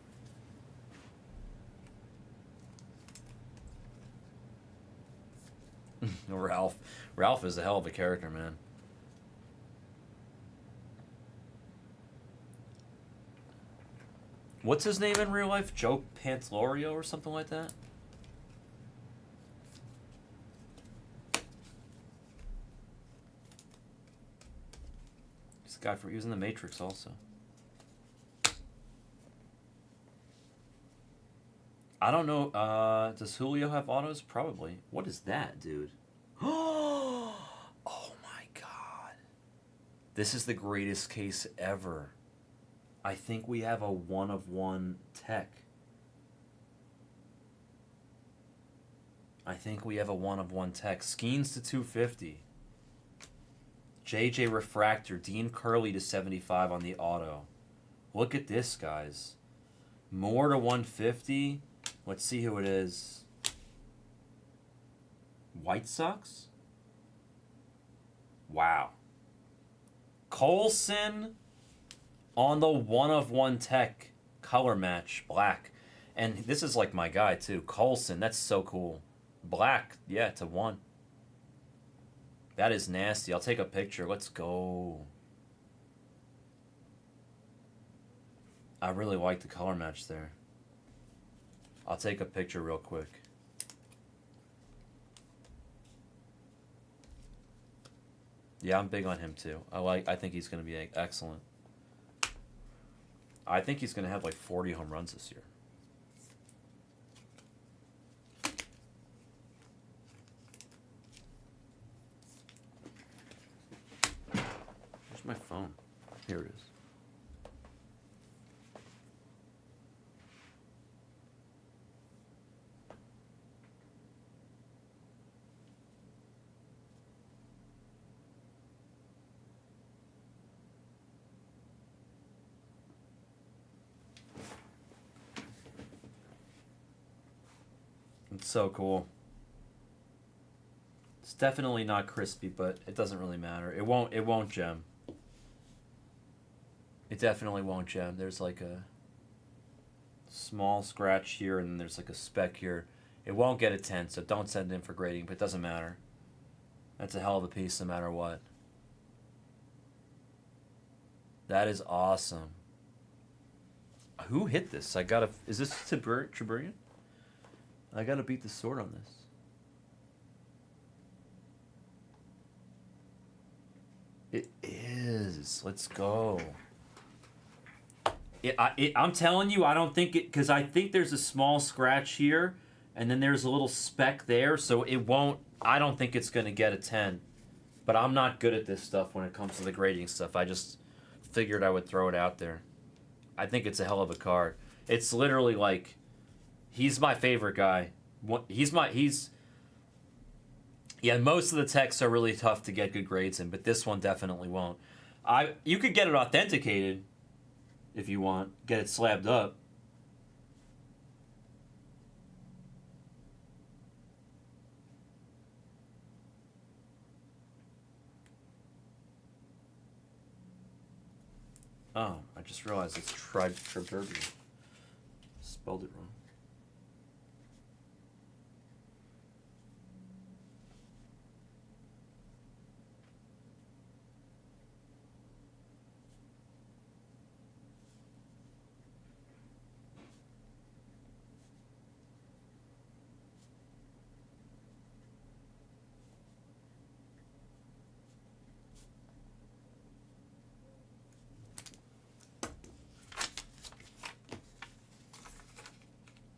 Ralph. Ralph is a hell of a character, man. What's his name in real life? Joe Pantlorio or something like that? This guy for using the Matrix also. I don't know. Does Julio have autos? Probably. What is that, dude? Oh my god. This is the greatest case ever. I think we have a 1-of-1 tech. I think we have a 1-of-1 tech. Skeens to 250. JJ Refractor. Dean Curley to 75 on the auto. Look at this, guys. Moore to 150. Let's see who it is. White Sox? Wow. Colson on the 1-of-1 tech color match, black. And this is like my guy, too. Colson, that's so cool. Black, yeah, to 1. That is nasty. I'll take a picture. Let's go. I really like the color match there. I'll take a picture real quick. Yeah, I'm big on him too. I think he's going to be excellent. I think he's going to have like 40 home runs this year. Where's my phone? Here it is. It's so cool. It's definitely not crispy, but it doesn't really matter. It won't gem. It definitely won't gem. There's like a small scratch here, and then there's like a speck here. It won't get a 10, so don't send it in for grading, but it doesn't matter. That's a hell of a piece no matter what. That is awesome. Who hit this? I gotta. Is this Tiberian? I gotta beat the sword on this. It is. Let's go. I'm telling you, I don't think it, because I think there's a small scratch here, and then there's a little speck there, so it won't. I don't think it's gonna get a 10. But I'm not good at this stuff when it comes to the grading stuff. I just figured I would throw it out there. I think it's a hell of a card. It's literally like, he's my favorite guy. Yeah, most of the texts are really tough to get good grades in, but this one definitely won't. You could get it authenticated if you want, get it slabbed up. Oh, I just realized it's Triberbian. Spelled it wrong.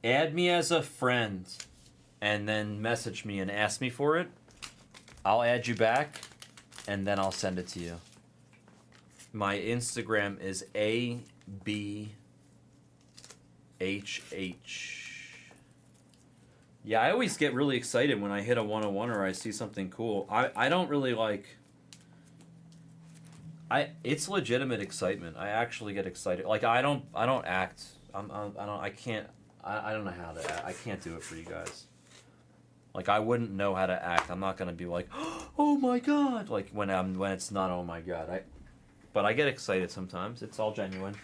Add me as a friend and then message me and ask me for it. I'll add you back and then I'll send it to you. My Instagram is ABHH. Yeah, I always get really excited when I hit a 101 or I see something cool. I don't really like... It's legitimate excitement. I actually get excited. Like, I don't act. I can't... I don't know how to act. I can't do it for you guys. Like, I wouldn't know how to act. I'm not gonna be like, oh my god, like when it's not oh my god. But I get excited sometimes. It's all genuine.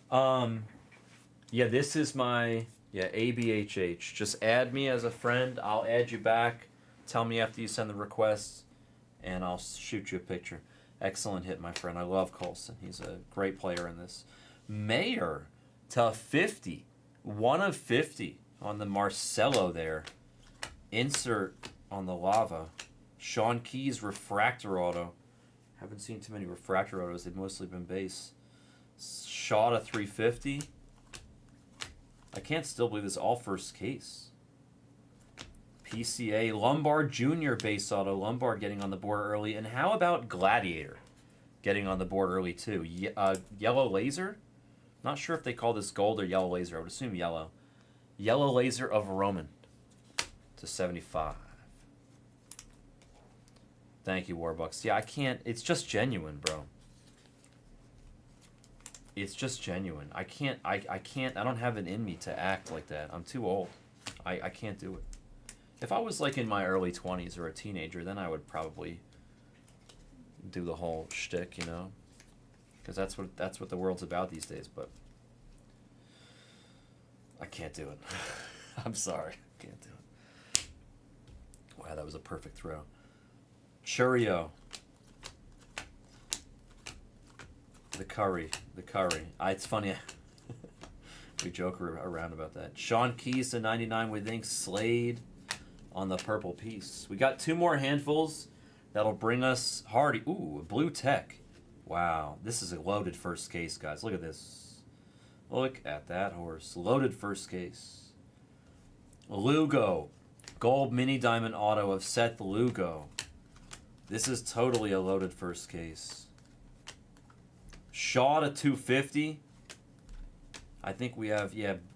Yeah, this is my ABHH. Just add me as a friend. I'll add you back. Tell me after you send the request, and I'll shoot you a picture. Excellent hit, my friend. I love Colson. He's a great player in this. Mayor to 50. 1 of 50 on the Marcelo there. Insert on the lava. Sean Key's refractor auto. Haven't seen too many refractor autos. They've mostly been base. Shaw to 350. I can't still believe this all first case. PCA Lombard Jr. base auto. Lombard getting on the board early. And how about Gladiator getting on the board early too? Yellow Laser? Not sure if they call this gold or yellow laser. I would assume yellow. Yellow Laser of Roman to 75. Thank you, Warbucks. Yeah, I can't. It's just genuine, bro. It's just genuine. I can't. I don't have it in me to act like that. I'm too old. I can't do it. If I was like in my early 20s or a teenager, then I would probably do the whole shtick, you know. Because that's what the world's about these days, but I can't do it. I'm sorry, can't do it. Wow, that was a perfect throw. Churio. The curry. It's funny. We joke around about that. Sean Keys to 99 with ink. Slade on the purple piece. We got 2 more handfuls. That'll bring us Hardy. Ooh, blue tech. Wow, this is a loaded first case, guys. Look at this. Look at that horse. Loaded first case. Lugo. Gold mini diamond auto of Seth Lugo. This is totally a loaded first case. Shaw to 250. I think we have,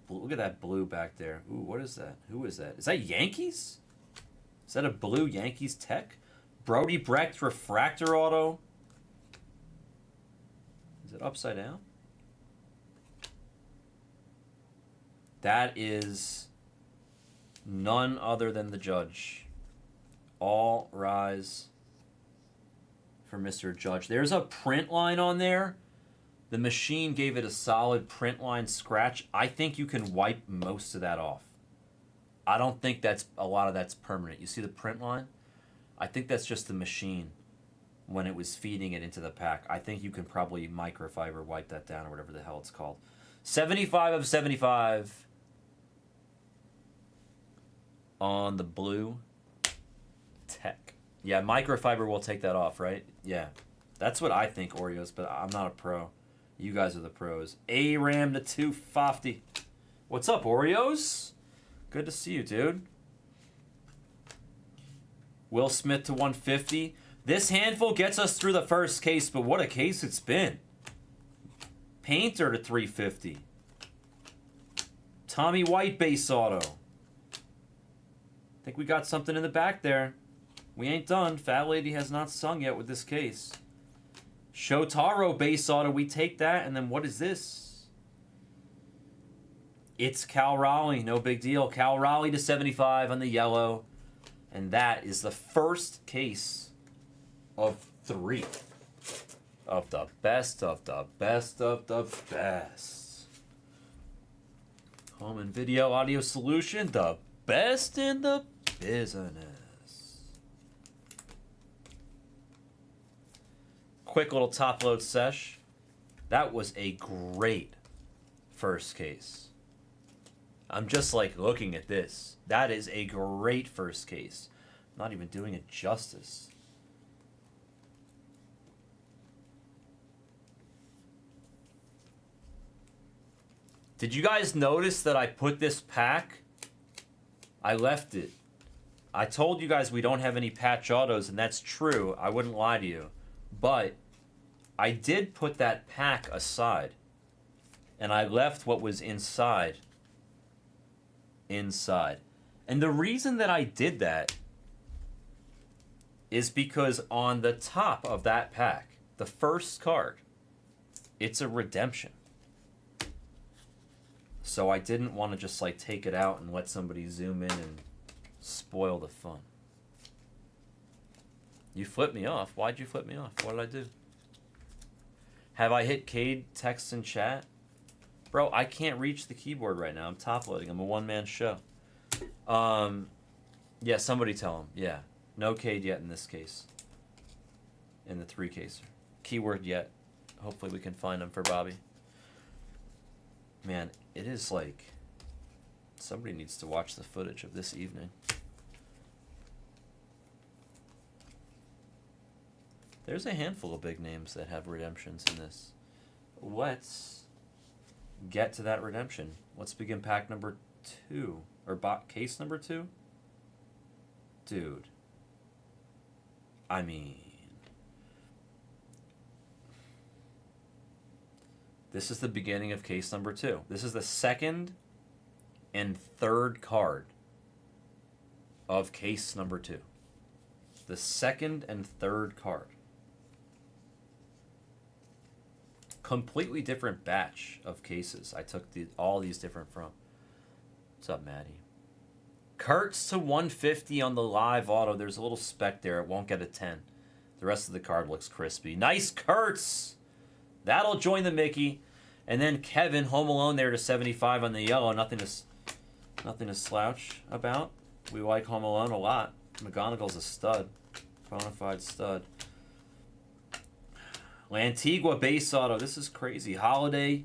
look at that blue back there. Ooh, what is that? Who is that? Is that Yankees? Is that a blue Yankees tech? Brody Brecht refractor auto. Is it upside down? That is none other than the judge. All rise for Mr. Judge. There's a print line on there. The machine gave it a solid print line scratch. I think you can wipe most of that off. I don't think a lot of that's permanent. You see the print line? I think that's just the machine when it was feeding it into the pack. I think you can probably microfiber wipe that down or whatever the hell it's called. 75 of 75 on the blue tech. Yeah, microfiber will take that off, right? Yeah. That's what I think, Oreos, but I'm not a pro. You guys are the pros. A-Ram to 250. What's up, Oreos? Good to see you, dude. Will Smith to 150. This handful gets us through the first case, but what a case it's been. Painter to 350. Tommy White base auto. I think we got something in the back there. We ain't done. Fat Lady has not sung yet with this case. Shotaro base auto. We take that. And then what is this? It's Cal Raleigh. No big deal. Cal Raleigh to 75 on the yellow. And that is the first case of 3. Of the best of the best of the best. Home and video audio solution. The best in the business. Quick little top load sesh. That was a great first case. I'm just like looking at this. That is a great first case. I'm not even doing it justice. Did you guys notice that I put this pack? I left it. I told you guys we don't have any patch autos, and that's true. I wouldn't lie to you. But I did put that pack aside. And I left what was inside. And the reason that I did that is because on the top of that pack, the first card, it's a redemption. So I didn't want to just like take it out and let somebody zoom in and spoil the fun. You flipped me off. Why'd you flip me off? What did I do? Have I hit Cade text and chat? Bro, I can't reach the keyboard right now. I'm top loading. I'm a one-man show. Yeah, somebody tell him. Yeah. No Cade yet in this case. In the 3-caser. Keyword yet. Hopefully we can find him for Bobby. Man, it is like... Somebody needs to watch the footage of this evening. There's a handful of big names that have redemptions in this. Let's get to that redemption. Let's begin pack number 2. Or case number 2? Dude. I mean... This is the beginning of case number 2. This is the second and third card of case number 2. The second and third card. Completely different batch of cases I took all these different from. What's up, Maddie? Kurtz to 150 on the live auto. There's a little speck there. It won't get a 10. The rest of the card looks crispy. Nice Kurtz! That'll join the Mickey. And then Kevin, Home Alone there to 75 on the yellow. Nothing to slouch about. We like Home Alone a lot. McGonagall's a stud. Bonafide stud. Lantigua base auto. This is crazy. Holiday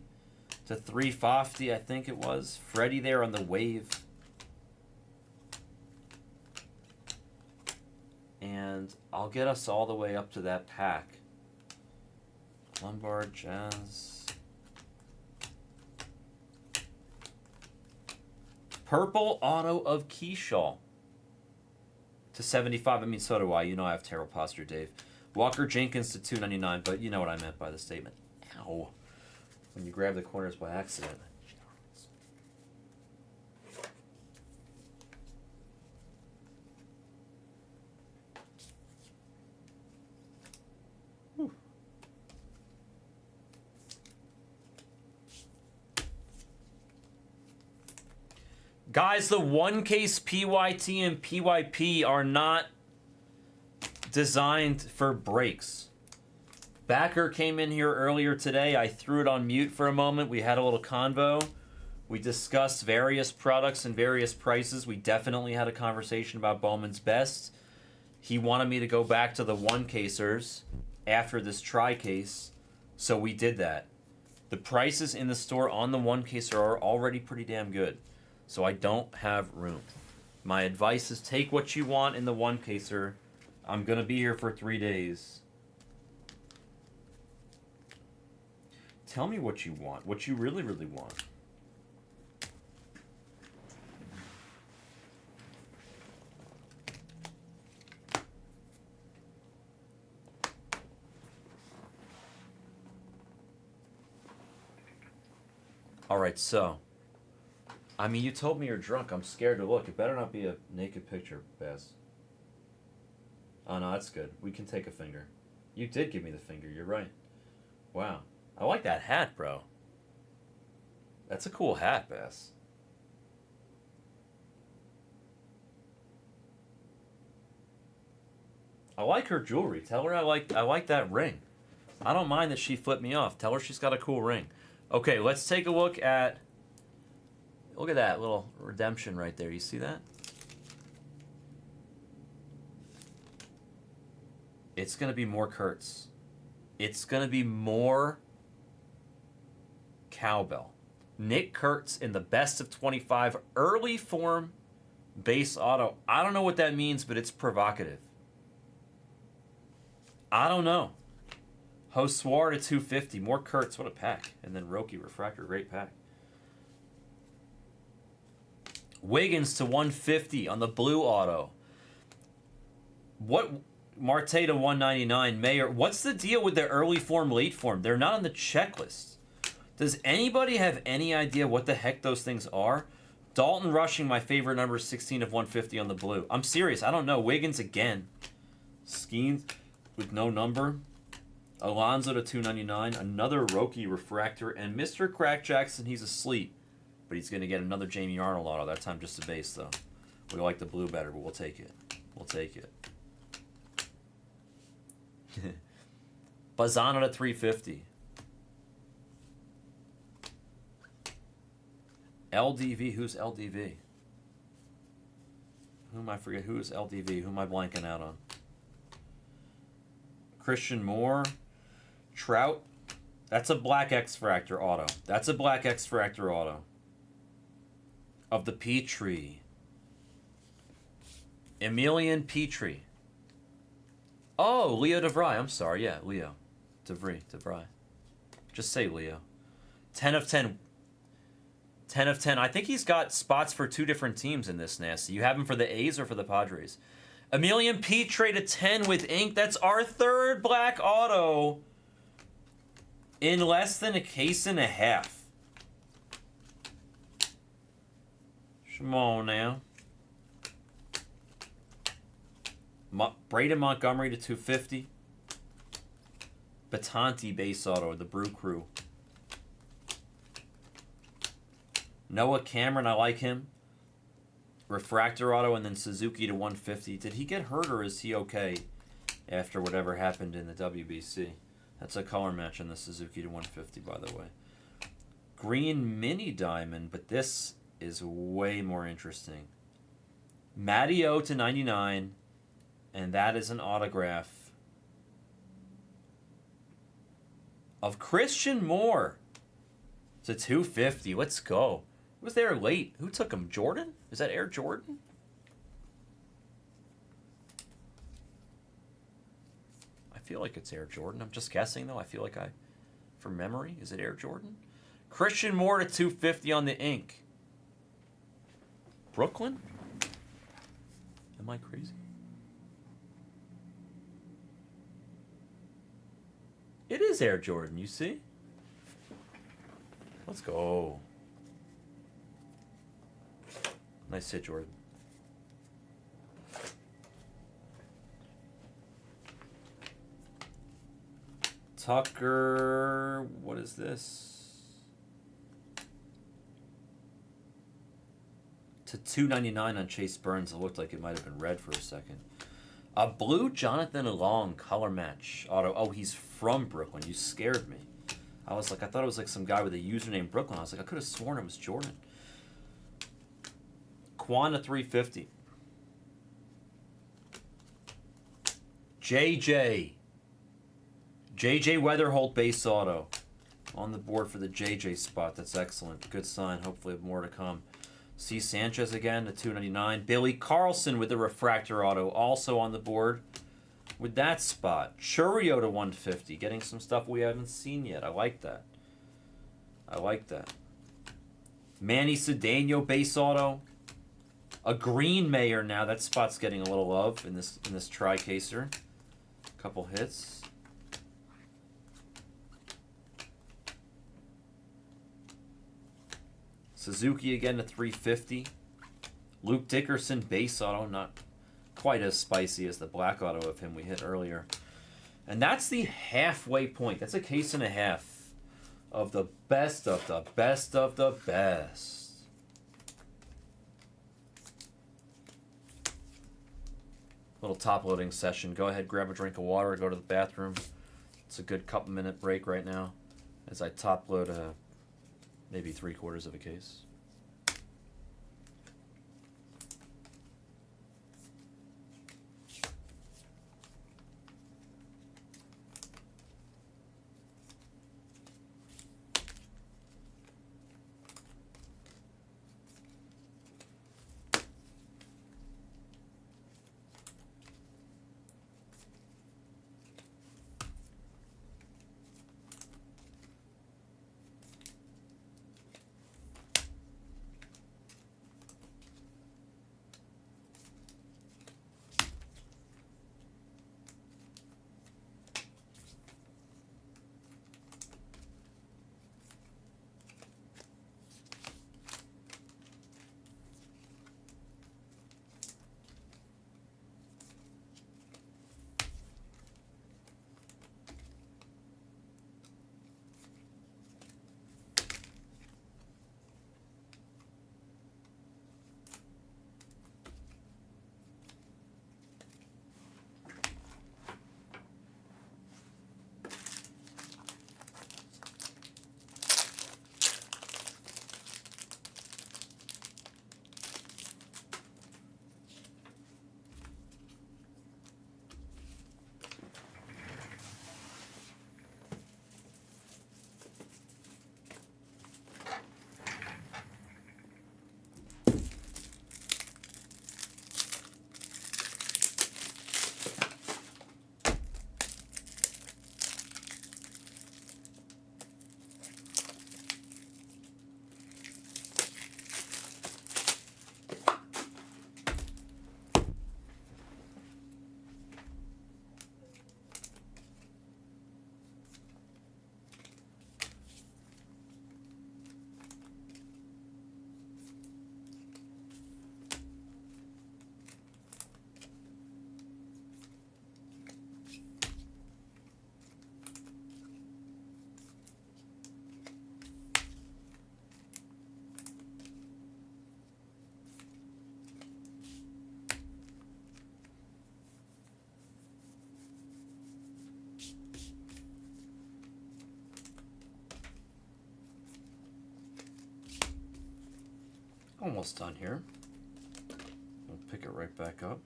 to 350, I think it was. Freddie there on the wave. And I'll get us all the way up to that pack. Lombard, Jazz. Purple auto of Keyshaw to 75. I mean, so do I. You know I have terrible posture, Dave. Walker Jenkins to 299, but you know what I meant by the statement. Ow. When you grab the corners by accident. Guys, the one case PYT and PYP are not designed for breaks. Backer came in here earlier today. I threw it on mute for a moment. We had a little convo. We discussed various products and various prices. We definitely had a conversation about Bowman's Best. He wanted me to go back to the one casers after this tri case, so we did that. The prices in the store on the one case are already pretty damn good. So I don't have room. My advice is take what you want in the one caser. I'm going to be here for 3 days. Tell me what you want. What you really, really want. Alright, so. I mean, you told me you're drunk. I'm scared to look. It better not be a naked picture, Bass. Oh, no, that's good. We can take a finger. You did give me the finger. You're right. Wow. I like that hat, bro. That's a cool hat, Bass. I like her jewelry. Tell her I like that ring. I don't mind that she flipped me off. Tell her she's got a cool ring. Okay, let's take a look at... Look at that little redemption right there. You see that? It's going to be more Kurtz. It's going to be more Cowbell. Nick Kurtz in the best of 25 early form base auto. I don't know what that means, but it's provocative. I don't know. Hoswar to 250. More Kurtz. What a pack. And then Roki Refractor. Great pack. Wiggins to 150 on the blue auto. What? Marte to 199. Mayer. What's the deal with the early form, late form? They're not on the checklist. Does anybody have any idea what the heck those things are? Dalton Rushing, my favorite number, 16 of 150 on the blue. I'm serious. I don't know. Wiggins again. Skeens with no number. Alonzo to 299. Another Roki Refractor. And Mr. Crack Jackson, he's asleep. But he's going to get another Jamie Arnold auto. That time just a base, though. We like the blue better, but we'll take it. We'll take it. Bazzano to 350. LDV. Who's LDV? Who am I forget? Who is LDV? Who am I blanking out on? Christian Moore. Trout. That's a black X-Fractor auto. That's a black X-Fractor auto. Of the Petrie. Emilian Petrie. Oh, Leo DeVry. I'm sorry. Yeah, Leo. DeVry. Just say Leo. 10 of 10. 10 of 10. I think he's got spots for 2 different teams in this, Nasty. You have him for the A's or for the Padres. Emilian Petrie to 10 with ink. That's our third black auto in less than a case and a half. Come on now. Braden Montgomery to 250. Batanti base auto, the Brew Crew. Noah Cameron, I like him. Refractor auto, and then Suzuki to 150. Did he get hurt, or is he okay after whatever happened in the WBC? That's a color match in the Suzuki to 150, by the way. Green mini diamond, but this is way more interesting. Matty O to 99, and that is an autograph of Christian Moore to 250. Let's go. Who was there late? Who took him? Jordan? Is that Air Jordan? I feel like it's Air Jordan. I'm just guessing, though. I feel like from memory, is it Air Jordan? Christian Moore to 250 on the ink. Brooklyn? Am I crazy? It is Air Jordan, you see? Let's go. Nice hit, Jordan. Tucker, what is this? To $2.99 on Chase Burns. It looked like it might have been red for a second. A blue Jonathan Long color match auto. Oh, he's from Brooklyn. You scared me. I thought it was like some guy with a username Brooklyn. I was like, I could have sworn it was Jordan. Quan to 350. JJ Weatherholt base auto. on the board for the JJ spot. That's excellent. Good sign. Hopefully more to come. C. Sanchez again to 299. Billy Carlson with the refractor auto also on the board with that spot. Churio to 150. Getting some stuff we haven't seen yet. I like that. I like that. Manny Cedeno base auto. A Green Mayor now. That spot's getting a little love in this tri-caser. Couple hits. Suzuki again to 350. Luke Dickerson base auto, not quite as spicy as the black auto of him we hit earlier. And that's the halfway point. That's a case and a half of the best of the best of the best. Little top loading session. Go ahead, grab a drink of water, go to the bathroom. It's a good couple minute break right now as I top load maybe 3/4 of a case. Almost done here. We'll pick it right back up.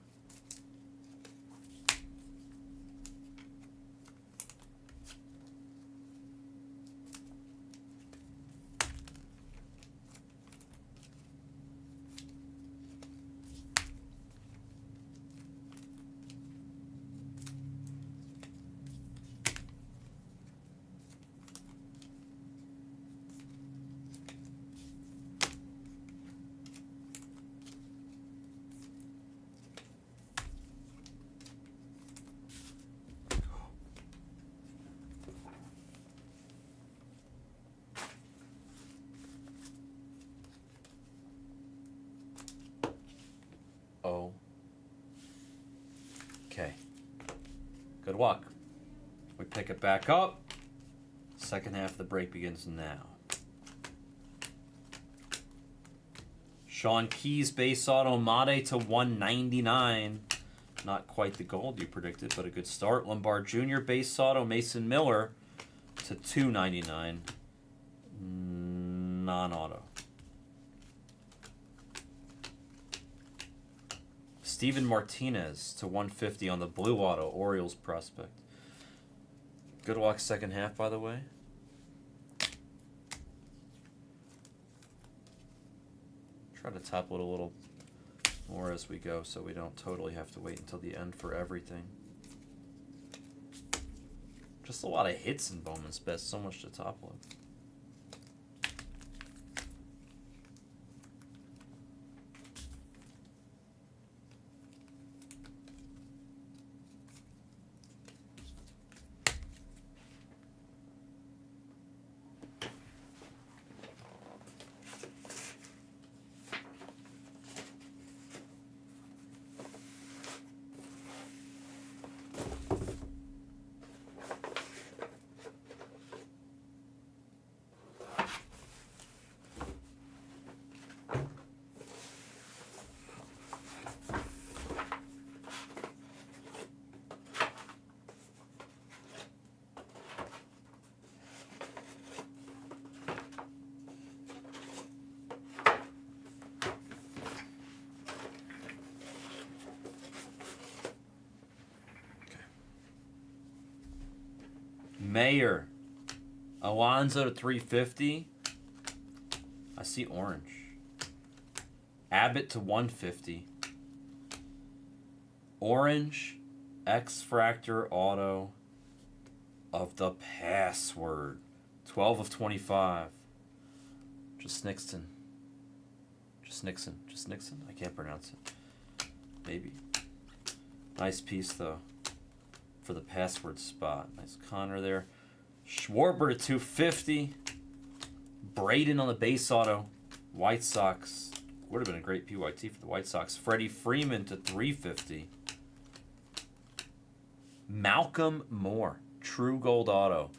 Okay. Good luck. We pick it back up. Second half of the break begins now. Sean Keys base auto Mate to 199. Not quite the gold you predicted, but a good start. Lombard Jr. base auto Mason Miller to 299. Non-auto. Steven Martinez to 150 on the blue auto, Orioles prospect. Good luck second half, by the way. Try to top load a little more as we go so we don't totally have to wait until the end for everything. Just a lot of hits in Bowman's Best, so much to top load. Mayer, Alonso to 350. I see orange. Abbott to 150. Orange, X-Fractor auto of the password. 12 of 25. Just Nixon. Just Nixon. Just Nixon? I can't pronounce it. Maybe. Nice piece, though, for the password spot. Nice Connor there. Schwarber to 250. Braden on the base auto. White Sox. Would have been a great PYT for the White Sox. Freddie Freeman to 350. Malcolm Moore. True Gold auto.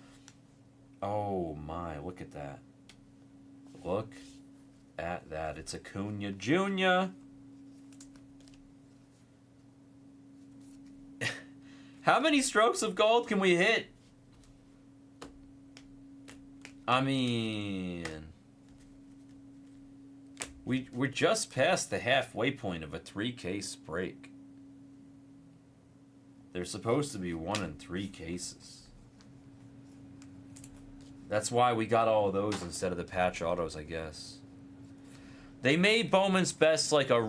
Oh my, look at that. Look at that. It's Acuna Jr. How many strokes of gold can we hit? I mean, we're just past the halfway point of a 3-case break. There's supposed to be 1 in 3 cases. That's why we got all of those instead of the patch autos, I guess. They made Bowman's Best like a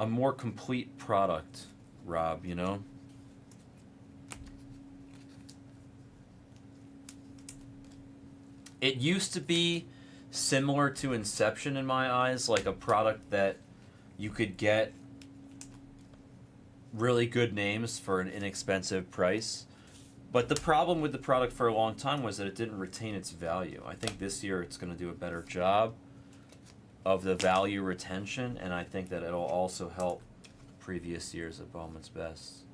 more complete product, Rob, you know? It used to be similar to Inception in my eyes, like a product that you could get really good names for an inexpensive price. But the problem with the product for a long time was that it didn't retain its value. I think this year it's going to do a better job of the value retention, and I think that it'll also help previous years of Bowman's Best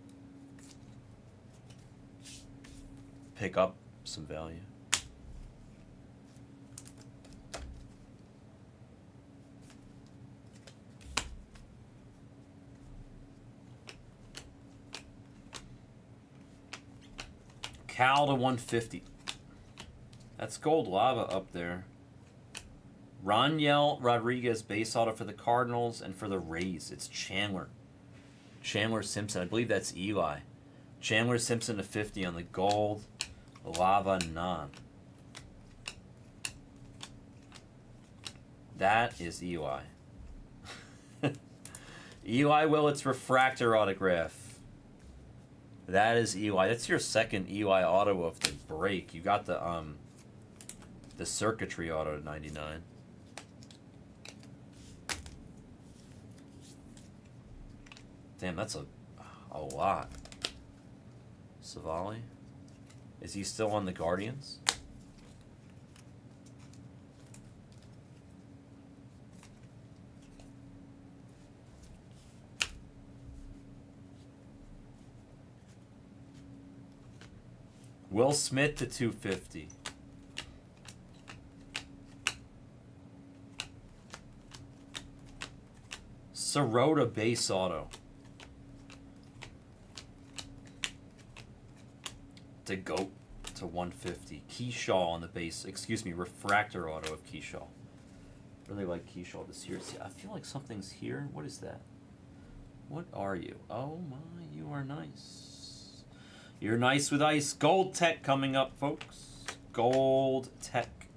pick up some value. Cal to 150. That's Gold Lava up there. Roniel Rodriguez base auto for the Cardinals, and for the Rays, it's Chandler. Chandler Simpson. I believe that's Eli. Chandler Simpson to 50 on the Gold Lava non. That is Eli. Eli Willett's refractor autograph. That is Eli. That's your second Eli auto of the break. You got the circuitry auto to 99. Damn, that's a lot. Savali? Is he still on the Guardians? Will Smith to 250. Sirota base auto. To GOAT to 150. Keyshaw on the base. Excuse me, refractor auto of Keyshaw. Really like Keyshaw this year. See, I feel like something's here. What is that? What are you? Oh my, you are nice. You're nice with ice. Gold Tech coming up, folks. Gold Tech.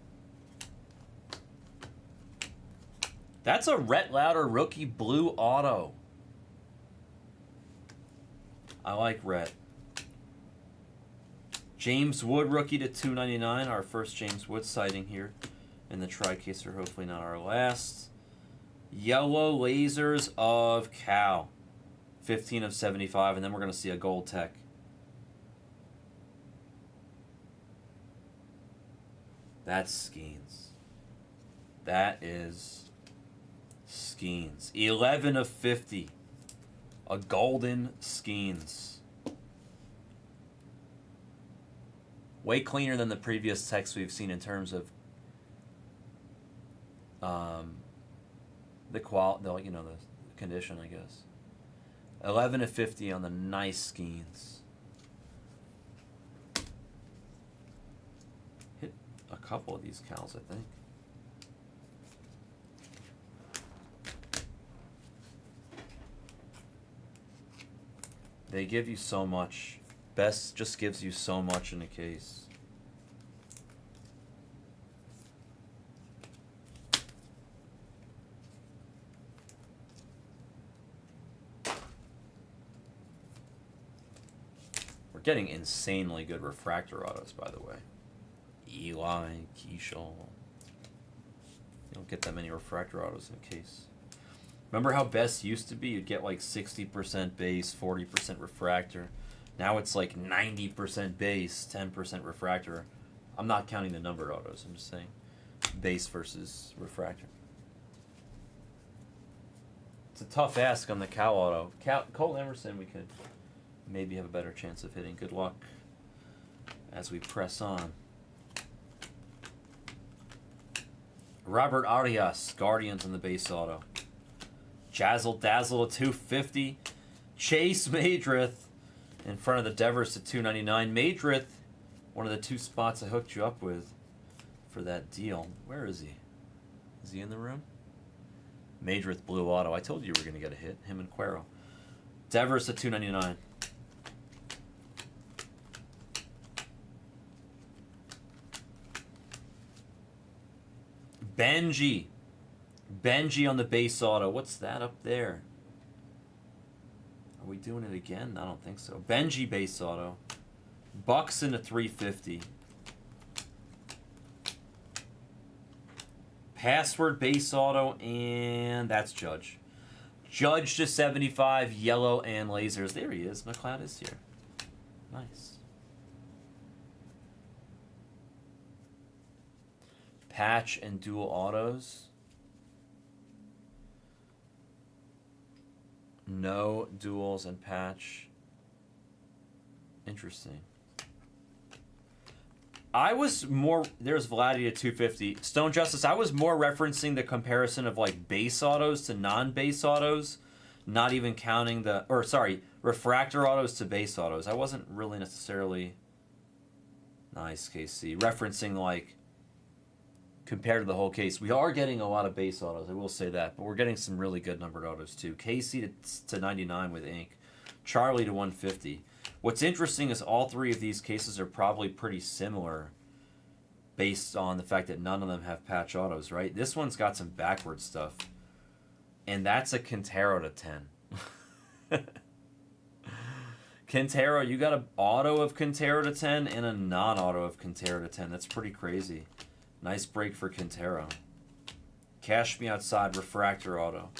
That's a Rhett Lauder rookie blue auto. I like Rhett. James Wood rookie to 299. Our first James Wood sighting here in the tri-caser. Hopefully not our last. Yellow lasers of Cal. 15 of 75. And then we're going to see a gold tech. That's Skeens. That is Skeens. 11 of 50. A golden Skeens. Way cleaner than the previous techs we've seen in terms of the condition, I guess. 11 of 50 on the nice Skeens. Hit a couple of these Cals, I think. They give you so much. Best just gives you so much in a case. We're getting insanely good refractor autos, by the way. Eli, Keishal. You don't get that many refractor autos in a case. Remember how best used to be? You'd get like 60% base, 40% refractor. Now it's like 90% base, 10% refractor. I'm not counting the numbered autos. I'm just saying base versus refractor. It's a tough ask on the Cal auto. Cole Emerson, we could maybe have a better chance of hitting. Good luck as we press on. Robert Arias, Guardians on the base auto. Jazzle Dazzle to 250. Chase Madrith in front of the Devers to 299. Madrith, one of the two spots I hooked you up with for that deal. Where is he? Is he in the room? Madrith blue auto. I told you were going to get a hit. Him and Cuero. Devers to 299. Benji. Benji on the base auto. What's that up there? Are we doing it again? I don't think so. Benji base auto. Buxton to 350. Password base auto, and that's Judge. Judge to 75, yellow and lasers. There he is. McLeod is here. Nice. Patch and dual autos. No duals and patch. Interesting. I was more... There's Vladdy at 250. Stone Justice, I was more referencing the comparison of like base autos to non-base autos. Not even counting the... Or sorry, refractor autos to base autos. I wasn't really necessarily... Nice, KC. Referencing like... Compared to the whole case, we are getting a lot of base autos, I will say that, but we're getting some really good numbered autos too. Casey to 99 with ink, Charlie to 150. What's interesting is all three of these cases are probably pretty similar based on the fact that none of them have patch autos, right? This one's got some backward stuff, and that's a Quintero to 10. Quintero, you got an auto of Quintero to 10 and a non-auto of Quintero to 10. That's pretty crazy. Nice break for Quintero. Cash Me Outside, refractor auto.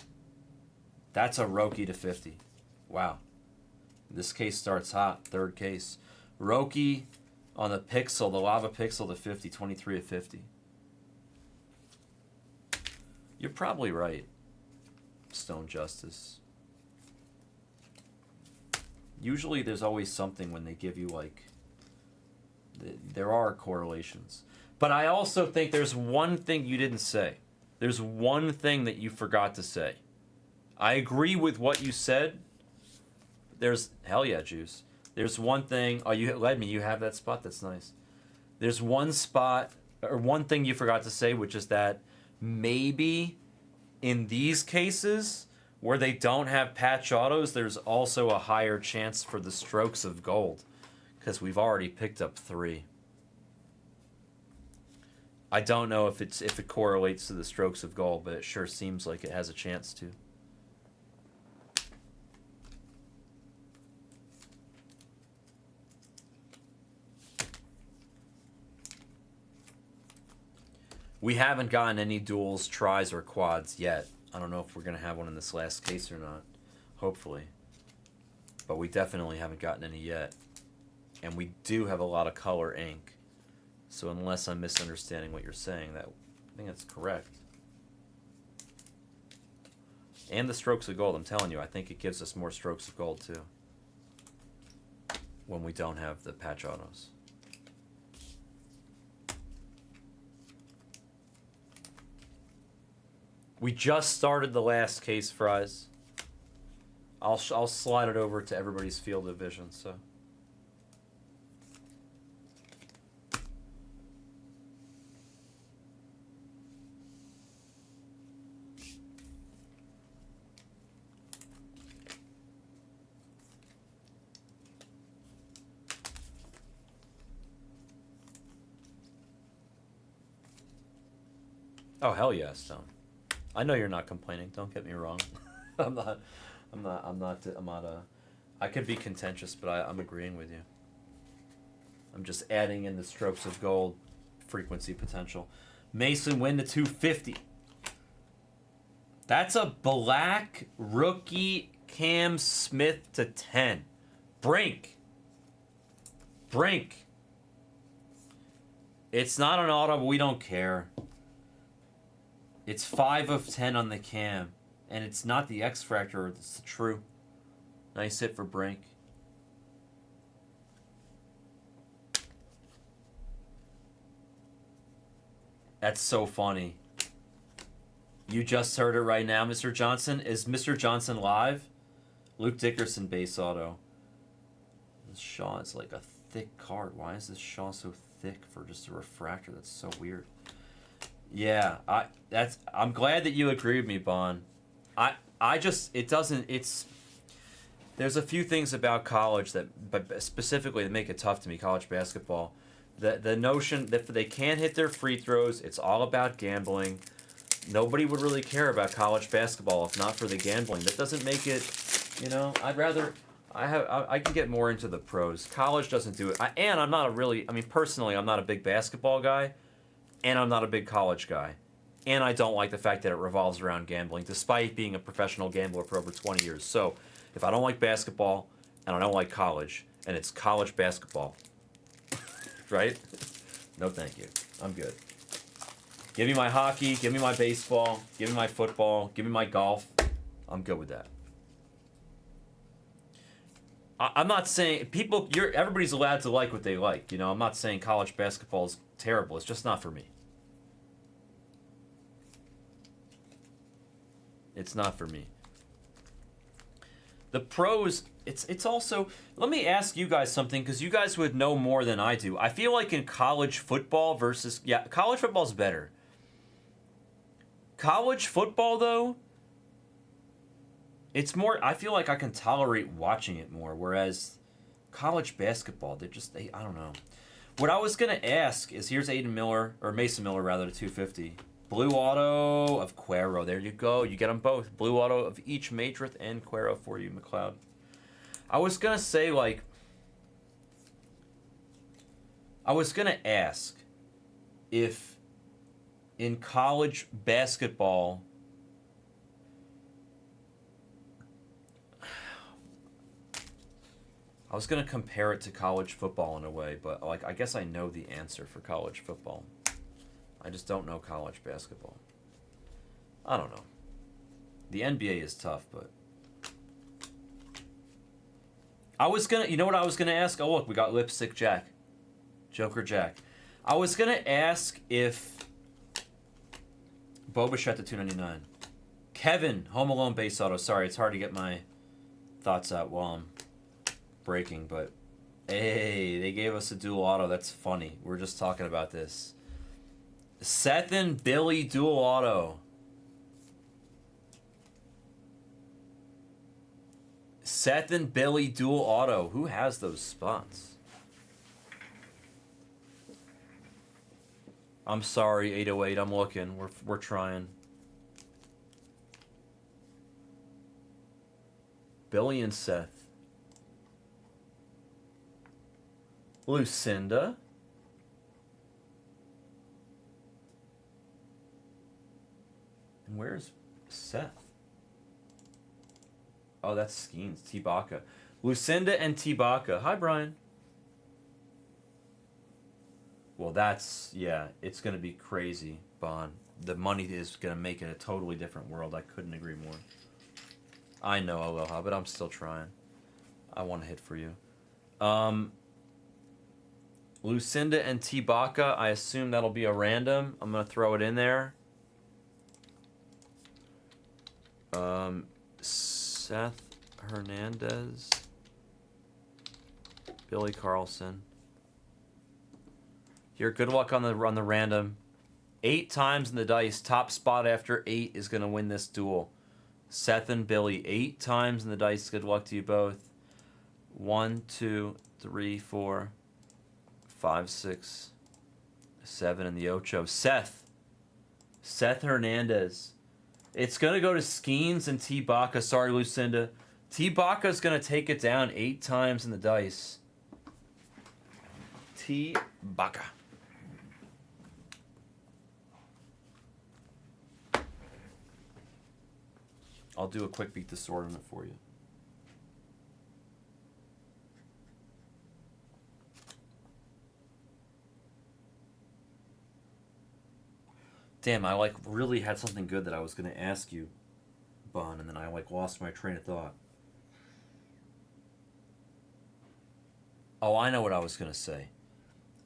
That's a Roki to 50. Wow. This case starts hot. Third case. Roki on the Pixel, the Lava Pixel to 50. 23 of 50. You're probably right, Stone Justice. Usually there's always something when they give you like... There are correlations. But I also think there's one thing you didn't say. There's one thing that you forgot to say. I agree with what you said. There's... Hell yeah, Juice. There's one thing... Oh, you led me. You have that spot? That's nice. There's one spot... Or one thing you forgot to say, which is that maybe in these cases where they don't have patch autos, there's also a higher chance for the strokes of gold. Because we've already picked up 3. I don't know if it correlates to the strokes of gold, but it sure seems like it has a chance to. We haven't gotten any duels, tries, or quads yet. I don't know if we're going to have one in this last case or not. Hopefully. But we definitely haven't gotten any yet. And we do have a lot of color ink. So unless I'm misunderstanding what you're saying, I think that's correct. And the strokes of gold, I'm telling you, I think it gives us more strokes of gold too. When we don't have the patch autos. We just started the last case, Fries. I'll slide it over to everybody's field of vision, so. Oh, hell yes, Tom. I know you're not complaining. Don't get me wrong. I could be contentious, but I'm agreeing with you. I'm just adding in the strokes of gold frequency potential. Mason win to 250. That's a black rookie Cam Smith to 10. Brink. It's not an auto, but we don't care. It's 5 of 10 on the cam. And it's not the X Fractor, it's the True. Nice hit for Brink. That's so funny. You just heard it right now, Mr. Johnson. Is Mr. Johnson live? Luke Dickerson base auto. This Shaw is like a thick card. Why is this Shaw so thick for just a refractor? That's so weird. Yeah, I'm glad that you agree with me, Bon. There's a few things about college but specifically that make it tough to me, college basketball. The notion that they can't hit their free throws, it's all about gambling. Nobody would really care about college basketball if not for the gambling. That doesn't make it, I can get more into the pros. College doesn't do it. Personally, I'm not a big basketball guy. And I'm not a big college guy. And I don't like the fact that it revolves around gambling, despite being a professional gambler for over 20 years. So, if I don't like basketball, and I don't like college, and it's college basketball, right? No thank you. I'm good. Give me my hockey, give me my baseball, give me my football, give me my golf. I'm good with that. I'm not saying everybody's allowed to like what they like. I'm not saying college basketball is terrible. It's just not for me. It's not for me. The pros, it's also, let me ask you guys something, because you guys would know more than I do. I feel like in college football college football's better. College football, though, it's more, I feel like I can tolerate watching it more, whereas college basketball, I don't know. What I was going to ask is, here's Mason Miller to 250. Blue auto of Cuero. There you go. You get them both. Blue auto of each Madrith and Cuero for you, McLeod. I was going to say, I was going to ask if in college basketball, I was going to compare it to college football in a way, but I guess I know the answer for college football. I just don't know college basketball. I don't know. The NBA is tough, but I was going to, what I was going to ask? Oh, look, we got Lipstick Jack. Joker Jack. I was going to ask if Boba Fett to 299. Kevin, Home Alone base auto. Sorry, it's hard to get my thoughts out while I'm breaking, but hey, they gave us a dual auto. That's funny. We're just talking about this. Seth and Billy dual auto. Seth and Billy dual auto. Who has those spots? I'm sorry, 808. I'm looking. We're trying. Billy and Seth. Lucinda. And where's Seth? Oh, that's Skeens. Tibaka. Lucinda and Tibaka. Hi, Brian. Well, that's, yeah, it's going to be crazy, Bon. The money is going to make it a totally different world. I couldn't agree more. I know, Aloha, but I'm still trying. I want to hit for you. Lucinda and Tibaka, I assume that'll be a random. I'm going to throw it in there. Seth Hernandez. Billy Carlson. Here, good luck on the random. 8 times in the dice. Top spot after 8 is going to win this duel. Seth and Billy, 8 times in the dice. Good luck to you both. 1, 2, 3, 4, 5, 6, 7, and the Ocho. Seth Hernandez. It's going to go to Skeens and Tibaka. Sorry, Lucinda. Tibaka's going to take it down 8 times in the dice. Tibaka. I'll do a quick beat the sword on it for you. Damn, I really had something good that I was gonna ask you, Bon, and then I lost my train of thought. Oh, I know what I was gonna say.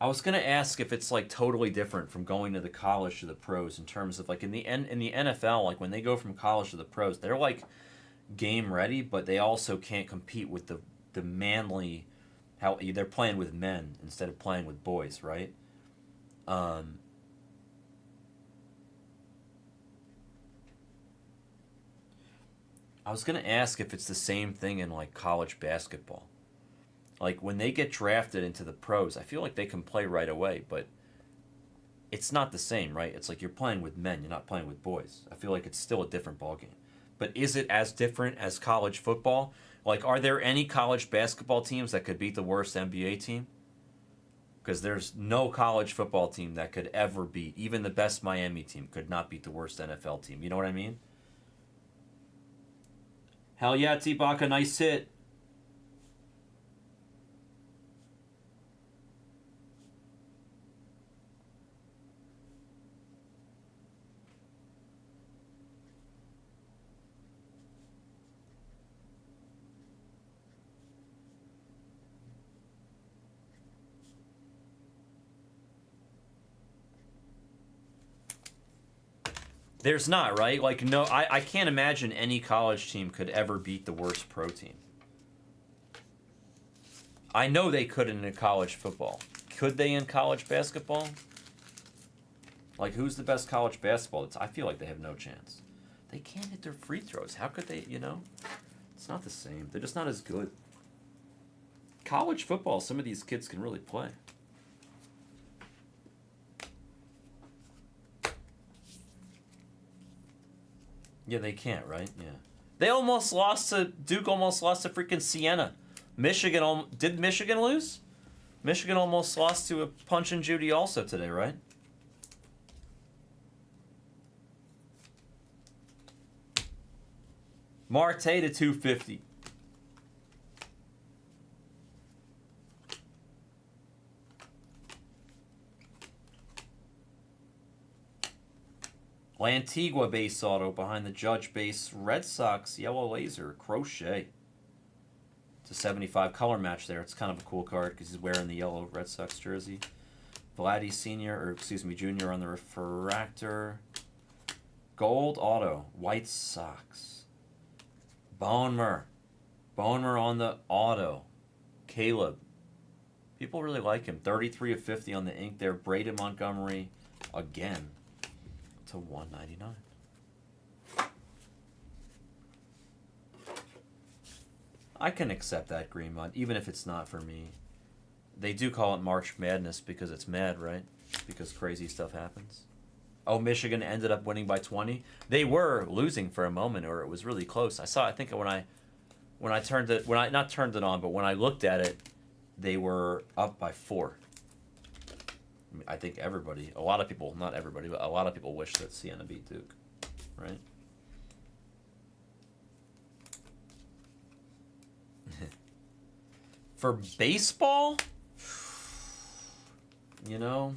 I was gonna ask if it's totally different from going to the college to the pros in terms of in the NFL, when they go from college to the pros, they're game ready, but they also can't compete with the manly, how they're playing with men instead of playing with boys, right? I was gonna ask if it's the same thing in college basketball. When they get drafted into the pros, I feel like they can play right away, but it's not the same, right? It's you're playing with men, you're not playing with boys. I feel like it's still a different ballgame. But is it as different as college football? Are there any college basketball teams that could beat the worst NBA team? Because there's no college football team that could ever beat, even the best Miami team could not beat the worst NFL team. You know what I mean? Hell yeah, Tibaka, nice hit. There's not, right? No, I can't imagine any college team could ever beat the worst pro team. I know they couldn't in college football. Could they in college basketball? Who's the best college basketball? I feel like they have no chance. They can't hit their free throws. How could they, It's not the same. They're just not as good. College football, some of these kids can really play. Yeah, they can't, right? Yeah. Duke almost lost to freaking Siena. Did Michigan lose? Michigan almost lost to a Punch and Judy also today, right? Marte to 250. Antigua base auto behind the Judge base. Red Sox yellow laser Crochet. It's a 75 color match there. It's kind of a cool card because he's wearing the yellow Red Sox jersey. Vladdy Jr. on the refractor. Gold auto White Sox. Bowman on the auto. Caleb. People really like him. 33 of 50 on the ink there. Braden Montgomery again. To 199. I can accept that green mud, even if it's not for me. They do call it March Madness because it's mad, right? Because crazy stuff happens. Oh, Michigan ended up winning by 20. They were losing for a moment, or it was really close. I think when I turned it, when I not turned it on, but when I looked at it, they were up by 4. I mean, I think everybody, a lot of people, not everybody, but a lot of people wish that Siena beat Duke, right? For baseball, you know,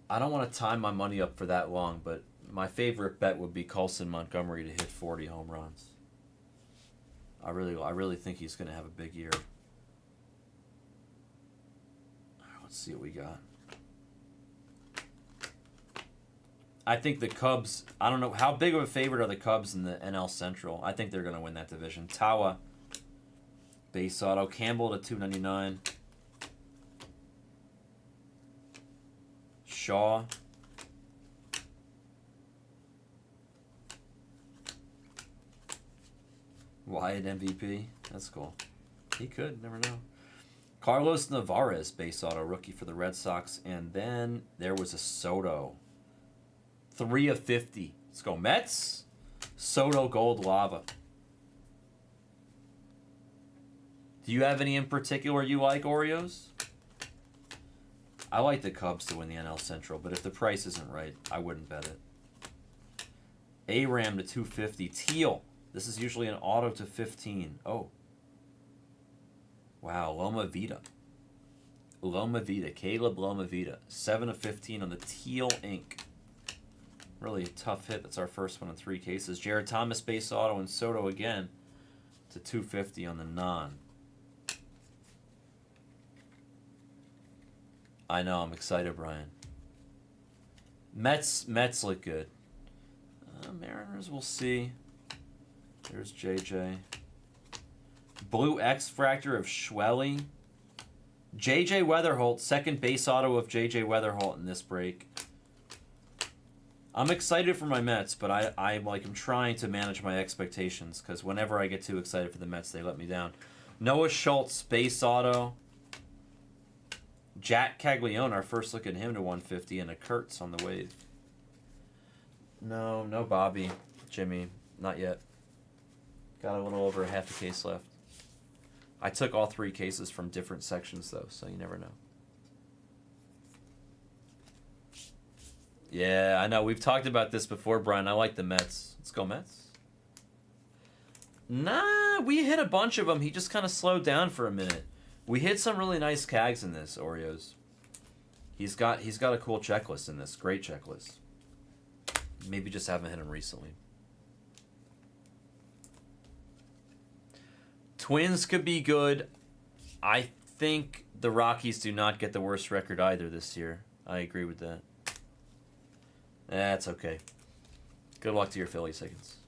I don't want to time my money up for that long, but my favorite bet would be Colson Montgomery to hit 40 home runs. I really think he's going to have a big year. Let's see what we got. I think the Cubs, I don't know, how big of a favorite are the Cubs in the NL Central? I think they're going to win that division. Tawa, base auto. Campbell to 299. Shaw. Wyatt MVP. That's cool. He could, never know. Carlos Navarez, base auto, rookie for the Red Sox. And then there was a Soto. 3 of 50. Let's go Mets. Soto Gold Lava. Do you have any in particular you like, Oreos? I like the Cubs to win the NL Central, but if the price isn't right, I wouldn't bet it. Aram to 250. Teal. This is usually an auto to 15. Oh. Wow, Loma Vida. Loma Vida. Caleb Loma Vida. 7 of 15 on the Teal ink. Really a tough hit. That's our first one in 3 cases. Jared Thomas base auto and Soto again to 250 on the non. I know, I'm excited, Brian. Mets look good. Mariners, we'll see. There's JJ. Blue X Fractor of Schwelly. JJ Weatherholt, second base auto of JJ Weatherholt in this break. I'm excited for my Mets, but I'm trying to manage my expectations because whenever I get too excited for the Mets, they let me down. Noah Schultz, base auto. Jack Caglione, our first look at him to 150, and a Kurtz on the wave. No Bobby, Jimmy, not yet. Got a little over half a case left. I took all 3 cases from different sections, though, so you never know. Yeah, I know. We've talked about this before, Brian. I like the Mets. Let's go Mets. Nah, we hit a bunch of them. He just kind of slowed down for a minute. We hit some really nice cags in this, Oreos. He's got a cool checklist in this. Great checklist. Maybe just haven't hit him recently. Twins could be good. I think the Rockies do not get the worst record either this year. I agree with that. That's okay. Good luck to your Phillies, Higgins.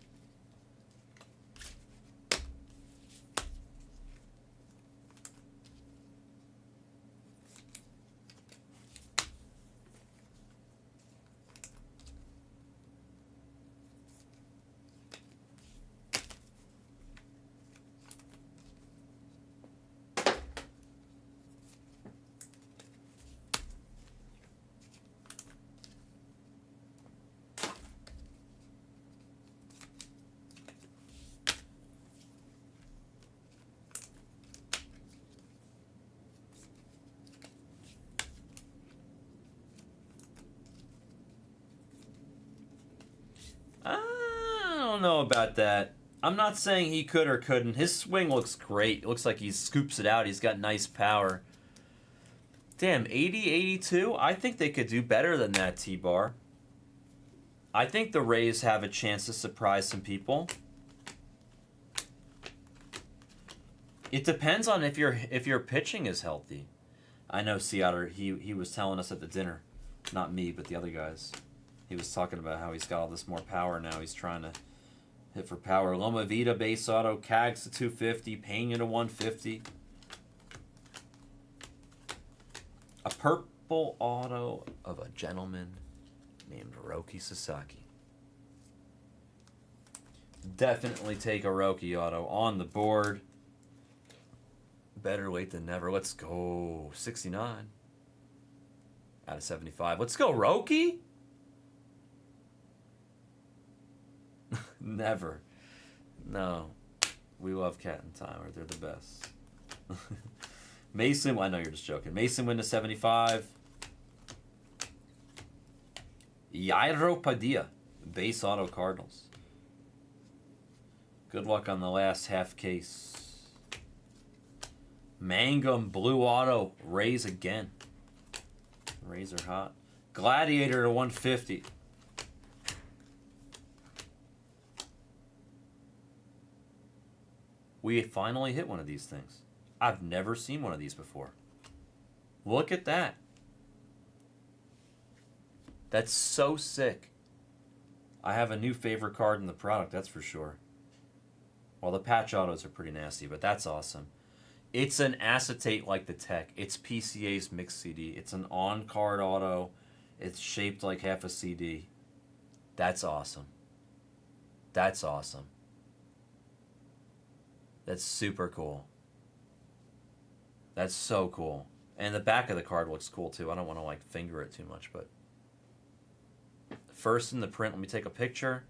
I don't know about that. I'm not saying he could or couldn't. His swing looks great. It looks like he scoops it out. He's got nice power. Damn, 80, 82? I think they could do better than that, T-Bar. I think the Rays have a chance to surprise some people. It depends on if your pitching is healthy. I know Seattle, he was telling us at the dinner. Not me, but the other guys. He was talking about how he's got all this more power now. He's trying to hit for power. Loma Vida, base auto. Cags to 250. Pena to 150. A purple auto of a gentleman named Roki Sasaki. Definitely take a Roki auto on the board. Better late than never. Let's go. 69 out of 75. Let's go, Roki. Never. No. We love Cat and Timer. They're the best. Mason, I know you're just joking. Mason win to 75. Yairo Padilla, base auto Cardinals. Good luck on the last half case. Mangum blue auto, Rays again. Rays are hot. Gladiator to 150. We finally hit one of these things. I've never seen one of these before. Look at that. That's so sick. I have a new favorite card in the product, that's for sure. Well, the patch autos are pretty nasty, but that's awesome. It's an acetate like the tech. It's PCA's mixed CD. It's an on-card auto. It's shaped like half a CD. That's awesome. That's awesome. That's super cool. That's so cool. And the back of the card looks cool too. I don't want to like finger it too much, but first in the print, let me take a picture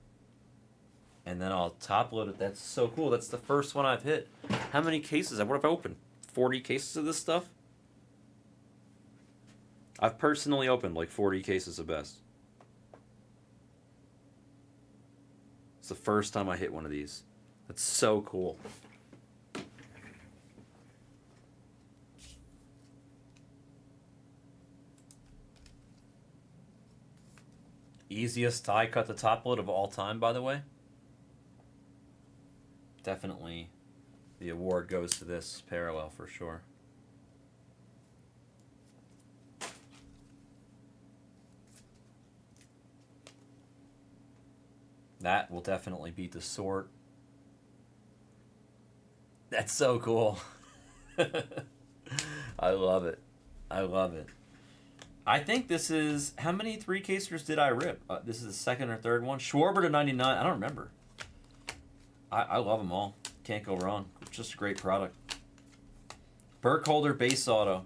and then I'll top load it. That's so cool. That's the first one I've hit. How many cases? What have I opened? 40 cases of this stuff? I've personally opened like 40 cases of best. It's the first time I hit one of these. That's so cool. Easiest die cut the top load of all time, by the way. Definitely the award goes to this parallel for sure. That will definitely beat the sort. That's so cool. I love it. I love it. I think this is... How many 3-casers did I rip? This is the second or third one. Schwarber to 99. I don't remember. I love them all. Can't go wrong. It's just a great product. Burkholder base auto.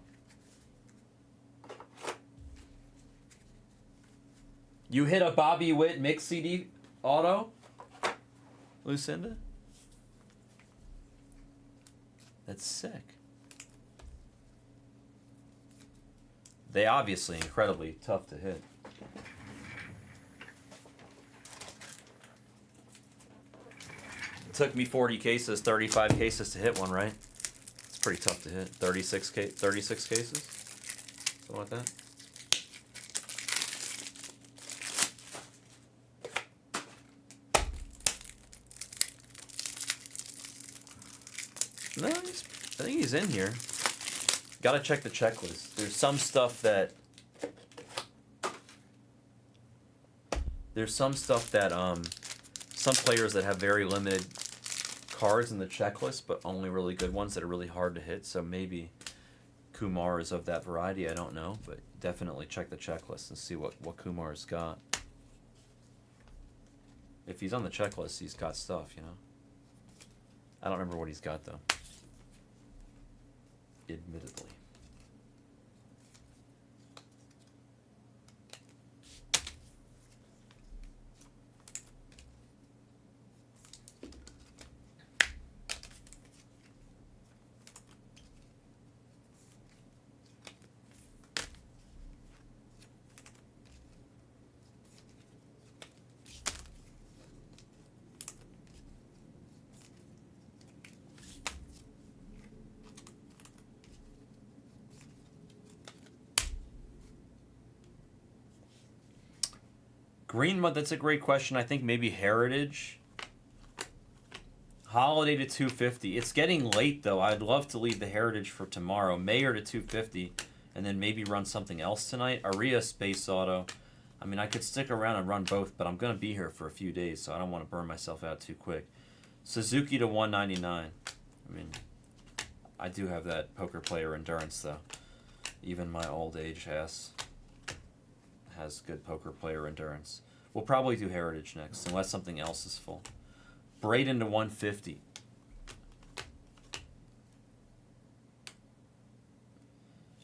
You hit a Bobby Witt mix CD auto? Lucinda? That's sick. They obviously incredibly tough to hit. It took me 40 cases, 35 cases to hit one, right? It's pretty tough to hit. 36 cases? Something like that. No, I think he's in here. Gotta check the checklist. There's some stuff that some players that have very limited cards in the checklist, but only really good ones that are really hard to hit. So maybe Kumar is of that variety. I don't know, but definitely check the checklist and see what Kumar's got. If he's on the checklist, he's got stuff, you know. I don't remember what he's got though. Admittedly. Green Mud, that's a great question. I think maybe Heritage. Holiday to 250. It's getting late, though. I'd love to leave the Heritage for tomorrow. Mayor to 250, and then maybe run something else tonight. Arias Space Auto. I mean, I could stick around and run both, but I'm going to be here for a few days, so I don't want to burn myself out too quick. Suzuki to 199. I mean, I do have that poker player endurance, though. Even my old age has good poker player endurance. We'll probably do Heritage next, unless something else is full. Braden to 150.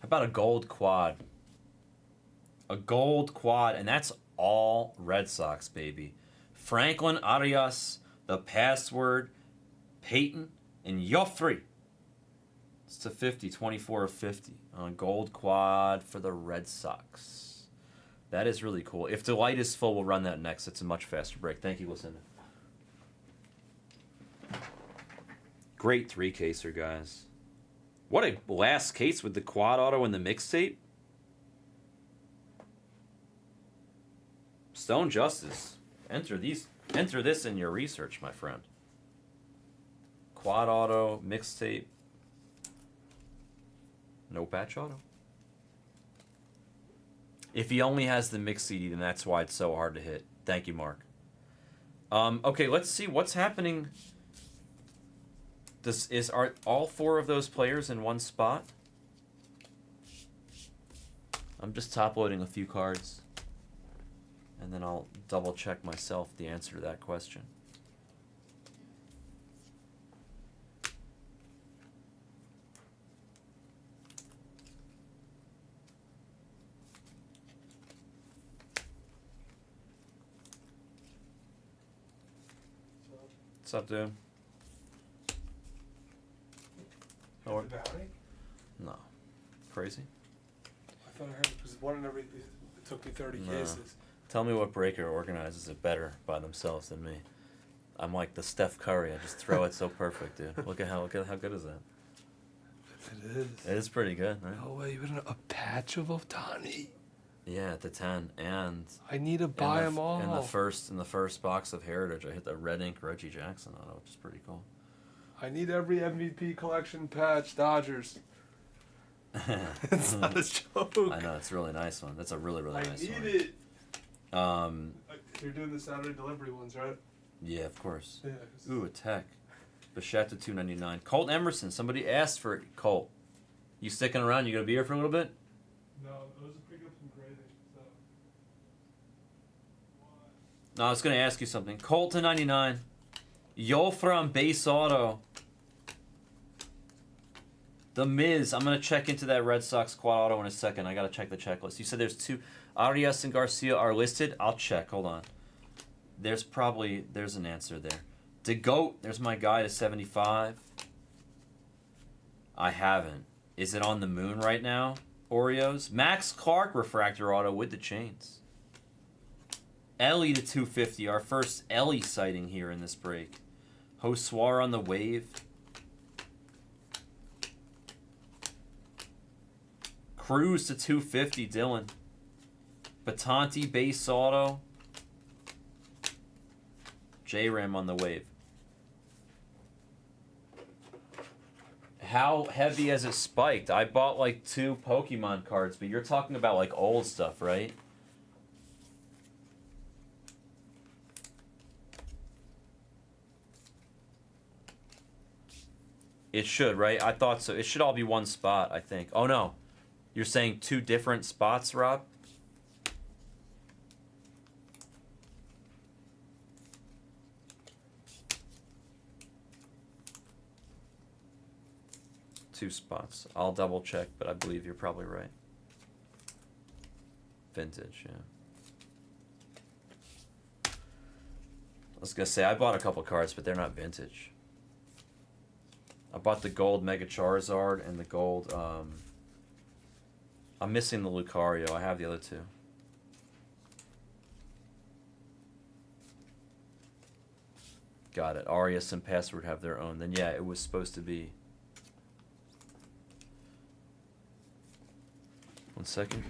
about a gold quad? A gold quad, and that's all Red Sox, baby. Franklin Arias, the password, Peyton, and Joffrey. It's to 50, 24 of 50 on gold quad for the Red Sox. That is really cool. If the light is full, we'll run that next. It's a much faster break. Thank you, Lucinda. Great 3-caser, guys. What a last case with the quad auto and the mixtape. Stone Justice. Enter this in your research, my friend. Quad auto, mixtape. No patch auto. If he only has the mix CD, then that's why it's so hard to hit. Thank you, Mark. Okay, let's see what's happening. Are all 4 of those players in one spot? I'm just top loading a few cards, and then I'll double check myself the answer to that question. What's up, dude? Oh, the bounty? No. Crazy? I thought I heard it was one in every. It took me 30 cases. Tell me what breaker organizes it better by themselves than me. I'm like the Steph Curry. I just throw it so perfect, dude. Look at how good is that? It is. It is pretty good, right? No way, even a patch of Ohtani. Yeah, at the 10, and I need to buy them all. In the first box of Heritage, I hit the red ink Reggie Jackson auto, which is pretty cool. I need every MVP collection patch, Dodgers. It's not a joke. I know, it's a really nice one. That's a really, really nice one. I need it. You're doing the Saturday delivery ones, right? Yeah, of course. Yeah. Ooh, a tech. Bichette to 299. Colt Emerson. Somebody asked for it. Colt. You sticking around? You gonna be here for a little bit? No, those are pretty good from grading. So. No, I was gonna ask you something. Colt to 99. Yolfram base auto. The Miz. I'm going to check into that Red Sox quad auto in a second. I got to check the checklist. You said there's 2. Arias and Garcia are listed. I'll check. Hold on. There's an answer there. DeGoat. There's my guy to 75. I haven't. Is it on the moon right now? Oreos. Max Clark refractor auto with the chains. Ellie to 250. Our first Ellie sighting here in this break. Hoswar on the wave. Cruz to 250, Dylan. Batanti base auto. J-Ram on the wave. How heavy has it spiked? I bought like 2 Pokemon cards, but you're talking about like old stuff, right? It should, right? I thought so. It should all be one spot, I think. Oh, no. You're saying 2 different spots, Rob? Two spots. I'll double check, but I believe you're probably right. Vintage, yeah. I was going to say, I bought a couple cards, but they're not vintage. I bought the gold Mega Charizard and the gold, I'm missing the Lucario. I have the other 2. Got it. Arias and Password have their own. Then yeah, it was supposed to be. One second.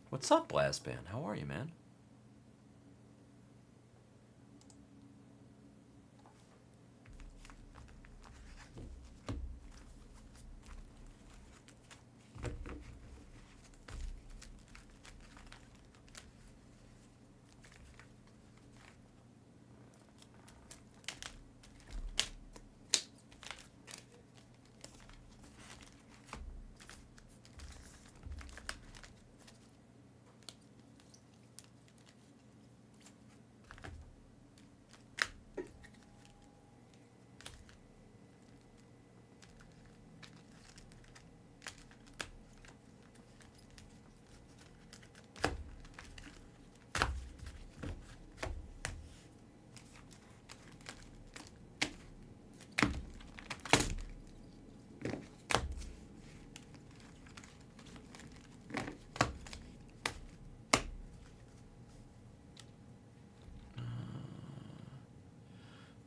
What's up, Blast Band? How are you, man?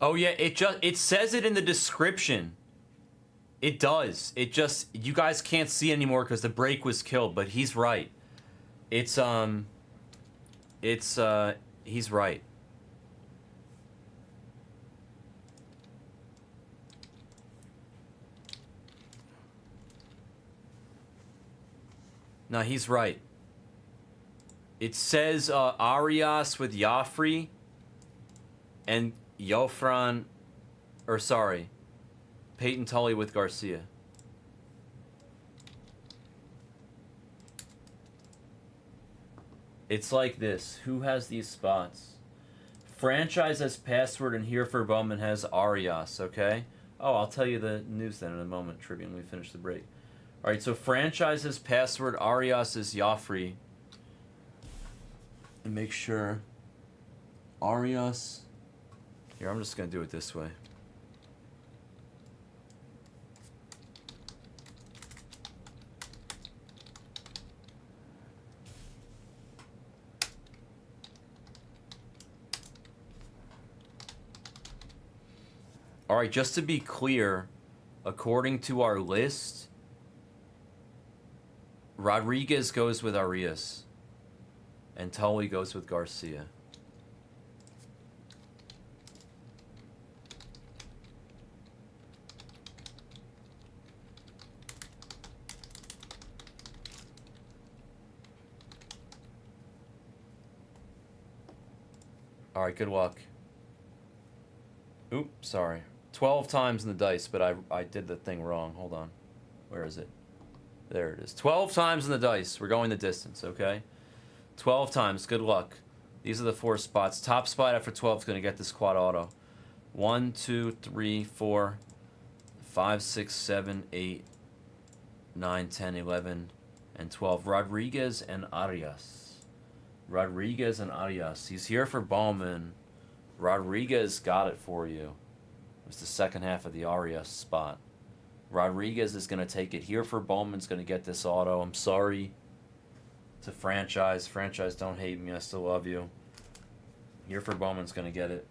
Oh yeah, it says it in the description. It does. It just, you guys can't see anymore because the break was killed, but he's right. He's right. No, he's right. It says Arias with Joffrey and Peyton Tully with Garcia. It's like this. Who has these spots? Franchise has password, and here for Bowman has Arias, okay? Oh, I'll tell you the news then in a moment, Tribune, when we finish the break. Alright, so franchise has password, Arias is Joffrey. And make sure Arias. Here, I'm just going to do it this way. Alright, just to be clear, according to our list, Rodriguez goes with Arias, and Tully goes with Garcia. Alright, good luck. Oops, sorry. 12 times in the dice, but I did the thing wrong. Hold on. Where is it? There it is. 12 times in the dice. We're going the distance, okay? 12 times. Good luck. These are the 4 spots. Top spot after 12 is going to get this quad auto. 1, 2, 3, 4, 5, 6, 7, 8, 9, 10, 11, and 12. Rodriguez and Arias. Rodriguez and Arias. He's here for Bowman. Rodriguez got it for you. It was the second half of the Arias spot. Rodriguez is going to take it here for Bowman's going to get this auto. I'm sorry to Franchise. Franchise, don't hate me. I still love you. Here for Bowman's going to get it.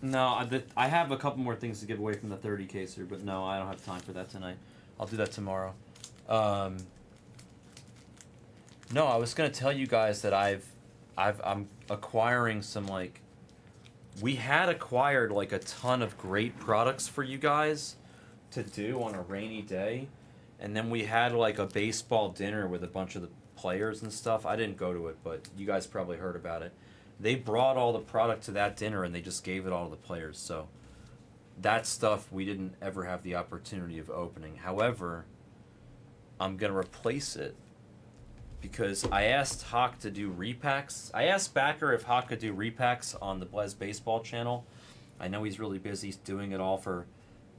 No, I have a couple more things to give away from the 30 caser, but no, I don't have time for that tonight. I'll do that tomorrow. No, I was gonna tell you guys that I'm acquiring some, like, we had acquired like a ton of great products for you guys to do on a rainy day, and then we had like a baseball dinner with a bunch of the players and stuff. I didn't go to it, but you guys probably heard about it. They brought all the product to that dinner and they just gave it all to the players. So that stuff we didn't ever have the opportunity of opening. However, I'm going to replace it because I asked Hawk to do repacks. I asked Backer if Hawk could do repacks on the Blez Baseball channel. I know he's really busy doing it all for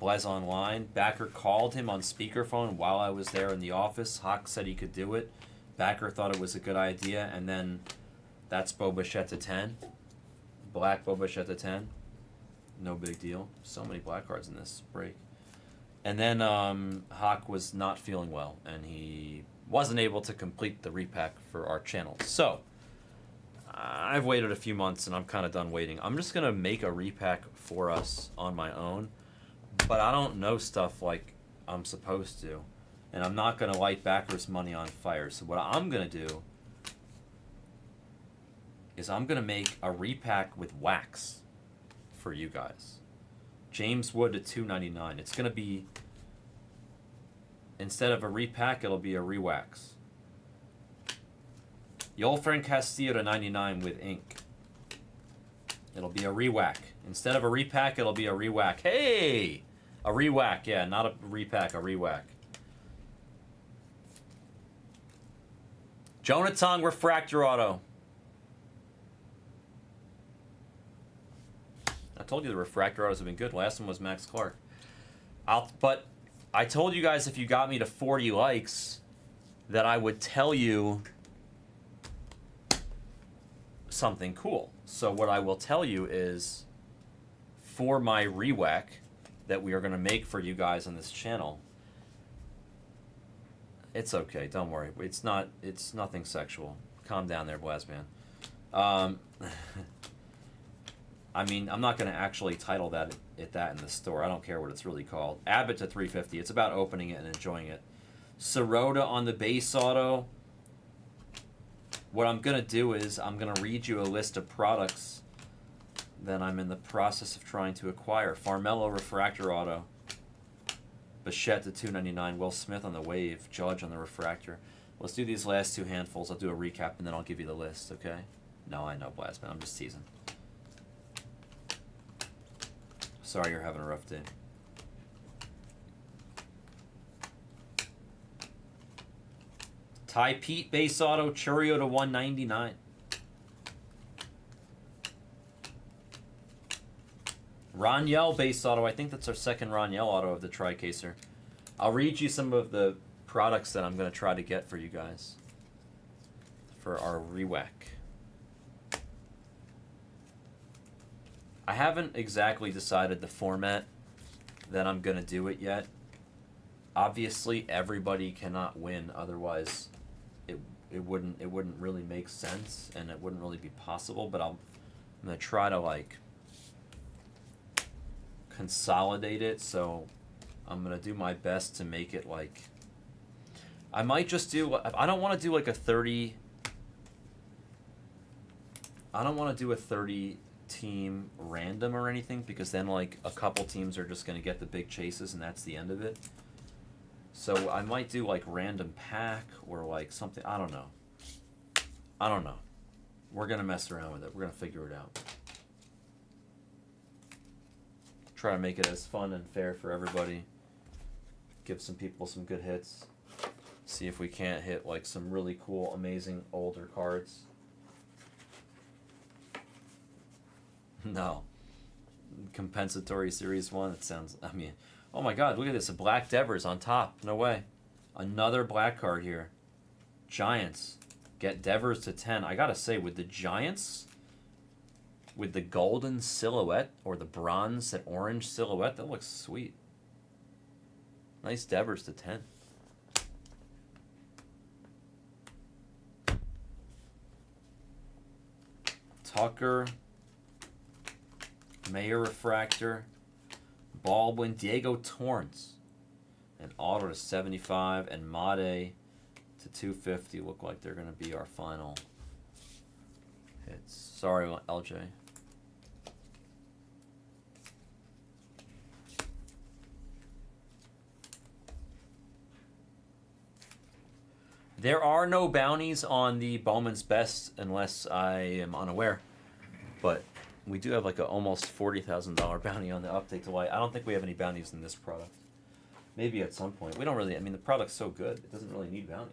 Blez Online. Backer called him on speakerphone while I was there in the office. Hawk said he could do it. Backer thought it was a good idea, and then that's Bo Bichette to 10. Black Bo Bichette to 10. No big deal. So many black cards in this break. And then Hawk was not feeling well, and he wasn't able to complete the repack for our channel. So I've waited a few months, and I'm kind of done waiting. I'm just going to make a repack for us on my own, but I don't know stuff like I'm supposed to, and I'm not going to light Backer's money on fire. So what I'm going to do is I'm going to make a repack with wax for you guys. James Wood to $2.99. It's going to be, instead of a repack, it'll be a rewax. Yolfran Castillo to $99 with ink. It'll be a rewack. Instead of a repack, it'll be a rewack. Hey! A rewack, yeah, not a repack, a rewack. Jonathan Refractor Auto. told you the refractor autos have been good. Last one was Max Clark. But I told you guys if you got me to 40 likes that I would tell you something cool. So what I will tell you is for my rewhack that we are going to make for you guys on this channel, it's okay, don't worry. It's nothing sexual. Calm down there, Blazman. I mean, I'm not going to actually title that in the store. I don't care what it's really called. Abbott to 350. It's about opening it and enjoying it. Sirota on the base auto. What I'm going to do is I'm going to read you a list of products that I'm in the process of trying to acquire. Farmello refractor auto. Bichette to 299. Will Smith on the wave. Judge on the refractor. Let's do these last two handfuls. I'll do a recap and then I'll give you the list, okay? No, I know, Blastman. I'm just teasing. Sorry you're having a rough day. Ty Pete base auto. Churio to 199. Roniel base auto. I think that's our second Roniel auto of the Tri-Caser. I'll read you some of the products that I'm going to try to get for you guys for our rewhack. I haven't exactly decided the format that I'm going to do it yet. Obviously, everybody cannot win, otherwise it wouldn't really make sense and it wouldn't really be possible, but I'm going to try to like consolidate it, so I'm going to do my best to make it like I might just do I don't want to do like a 30 team random or anything, because then like a couple teams are just going to get the big chases and that's the end of it. So I might do like random pack or like something. I don't know. We're going to mess around with it. We're going to figure it out. Try to make it as fun and fair for everybody. Give some people some good hits. See if we can't hit like some really cool, amazing older cards. No. Compensatory Series 1, it sounds, I mean, oh my god, look at this, a Black Devers on top. No way. Another black card here. Giants. Get Devers to 10. I gotta say, with the Giants, with the golden silhouette, or the bronze and orange silhouette, that looks sweet. Nice Devers to 10. Tucker. Mayor refractor. Baldwin. Diego Torrance. And auto to 75. And Mate to 250. Look like they're going to be our final hits. Sorry, LJ. There are no bounties on the Bowman's Best unless I am unaware. But we do have like a almost $40,000 bounty on the update to light. I don't think we have any bounties in this product. Maybe at some point. We don't really, I mean, the product's so good, it doesn't really need bounties.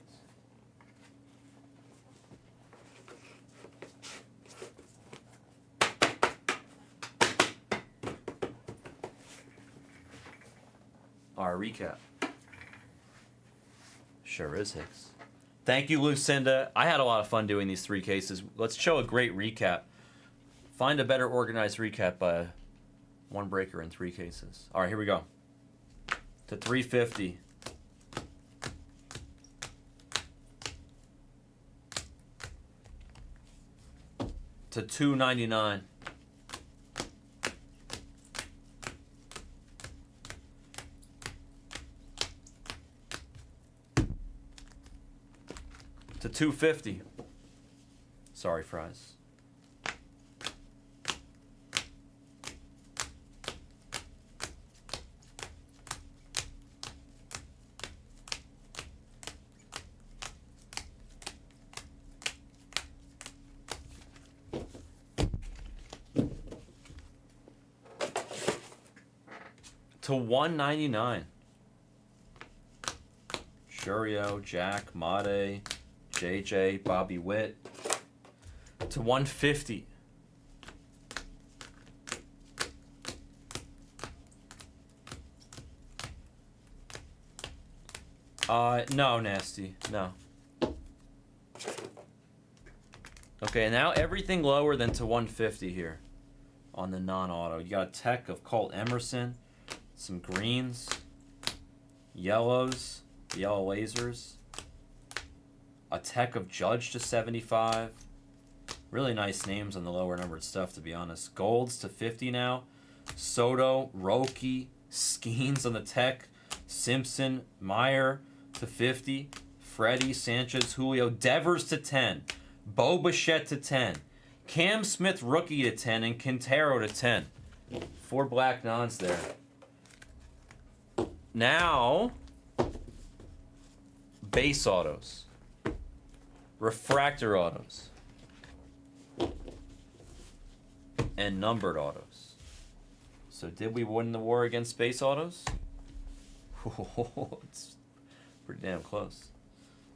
Our recap. Sure is, Hicks. Thank you, Lucinda. I had a lot of fun doing these 3 cases. Let's show a great recap. Find a better organized recap by 1 breaker in 3 cases. All right, here we go. To 350. To 299. To 250. Sorry, fries. To 199. Churio, Jack, Mate, JJ, Bobby Witt. To 150. No, Nasty. No. Okay, now everything lower than to 150 here on the non-auto. You got a tech of Colt Emerson, some greens, yellows, yellow lasers, a tech of Judge to 75. Really nice names on the lower numbered stuff, to be honest. Golds to 50 now. Soto, Roki, Skeens on the tech, Simpson, Meyer to 50, Freddie, Sanchez, Julio, Devers to 10, Bo Bichette to 10, Cam Smith rookie to 10, and Quintero to 10. 4 black nons there. Now, base autos, refractor autos, and numbered autos. So did we win the war against base autos? It's pretty damn close.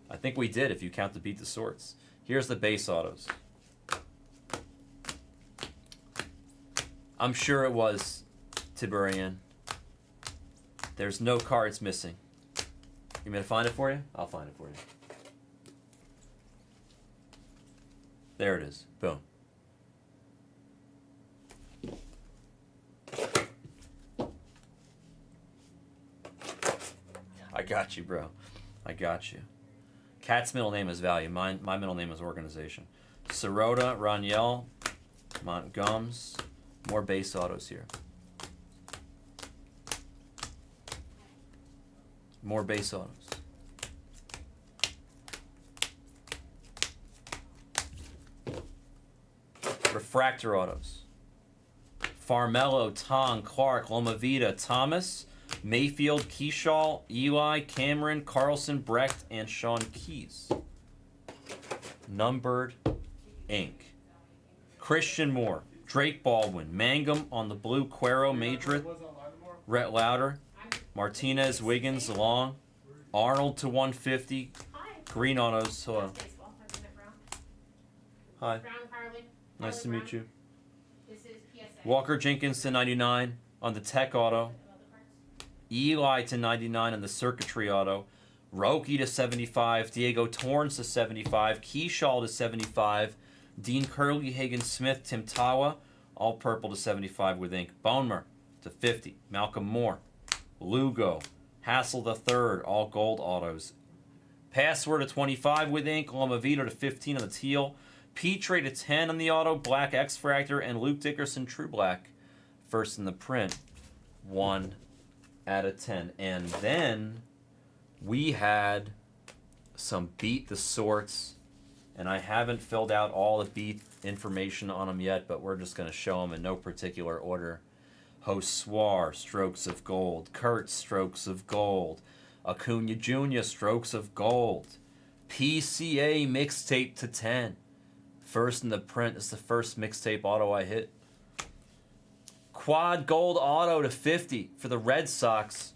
I think we did if you count the beat the sorts. Here's the base autos. I'm sure it was Tiberian. There's no cards missing. You want me to find it for you? I'll find it for you. There it is. Boom. I got you, bro. I got you. Cat's middle name is value. My middle name is organization. Sirota, Raniel, Montgums. More base autos here. More base autos. Refractor autos. Farmello, Tong, Clark, Lomavita, Thomas, Mayfield, Keyshaw, Eli, Cameron, Carlson, Brecht, and Sean Keys. Numbered ink. Christian Moore, Drake Baldwin, Mangum on the blue, Cuero, Madrid, Rhett Lauder, Martinez, Wiggins, Long, Arnold to 150, green autos. Hello. Hi. Nice to meet you. Walker Jenkins to 99 on the tech auto. Eli to 99 on the circuitry auto. Roki to 75. Diego Torrens to 75. Keyshaw to 75. Dean Curley, Higgins Smith, Tim Tawa, all purple to 75 with ink. Bonemer to 50. Malcolm Moore. Lugo. Hassel the third, all gold autos. Password to 25 with ink. Lomavito to 15 on the teal. Petre to 10 on the auto. Black X-Fractor. And Luke Dickerson, True Black. First in the print. 1 out of 10. And then we had some beat the sorts. And I haven't filled out all the beat information on them yet, but we're just going to show them in no particular order. Hosoir, Strokes of Gold. Kurtz, Strokes of Gold. Acuna Jr., Strokes of Gold. PCA mixtape to 10. First in the print. It's the first mixtape auto I hit. Quad Gold auto to 50 for the Red Sox.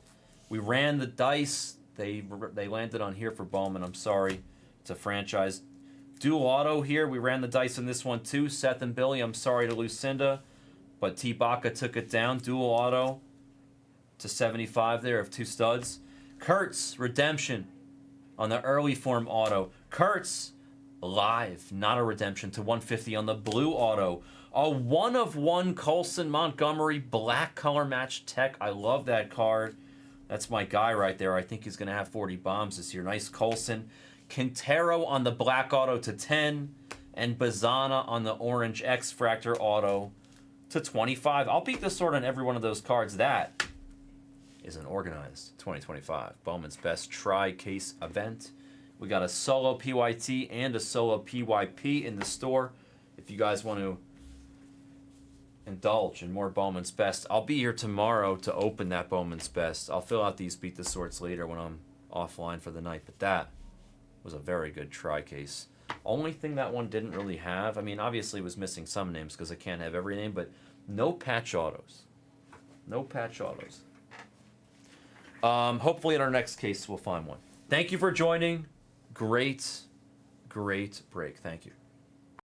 We ran the dice. They landed on here for Bowman. I'm sorry. It's a franchise. Dual auto here. We ran the dice on this one too. Seth and Billy. I'm sorry to Lucinda. But T. Baca took it down. Dual auto to 75 there of 2 studs. Kurtz, redemption on the early form auto. Kurtz, live, not a redemption, to 150 on the blue auto. A 1-of-1 Colson Montgomery black color match tech. I love that card. That's my guy right there. I think he's going to have 40 bombs this year. Nice Colson. Quintero on the black auto to 10. And Bazana on the orange X-Fractor auto to 25. I'll beat the sword on every one of those cards. That is an organized 2025 Bowman's Best Tri-Case event. We got a solo PYT and a solo PYP in the store. If you guys want to indulge in more Bowman's Best, I'll be here tomorrow to open that Bowman's Best. I'll fill out these beat the sorts later when I'm offline for the night, but that was a very good Tri-Case. Only thing that one didn't really have, I mean, obviously it was missing some names because I can't have every name, but no patch autos. No patch autos. Hopefully in our next case we'll find one. Thank you for joining. Great break. Thank you.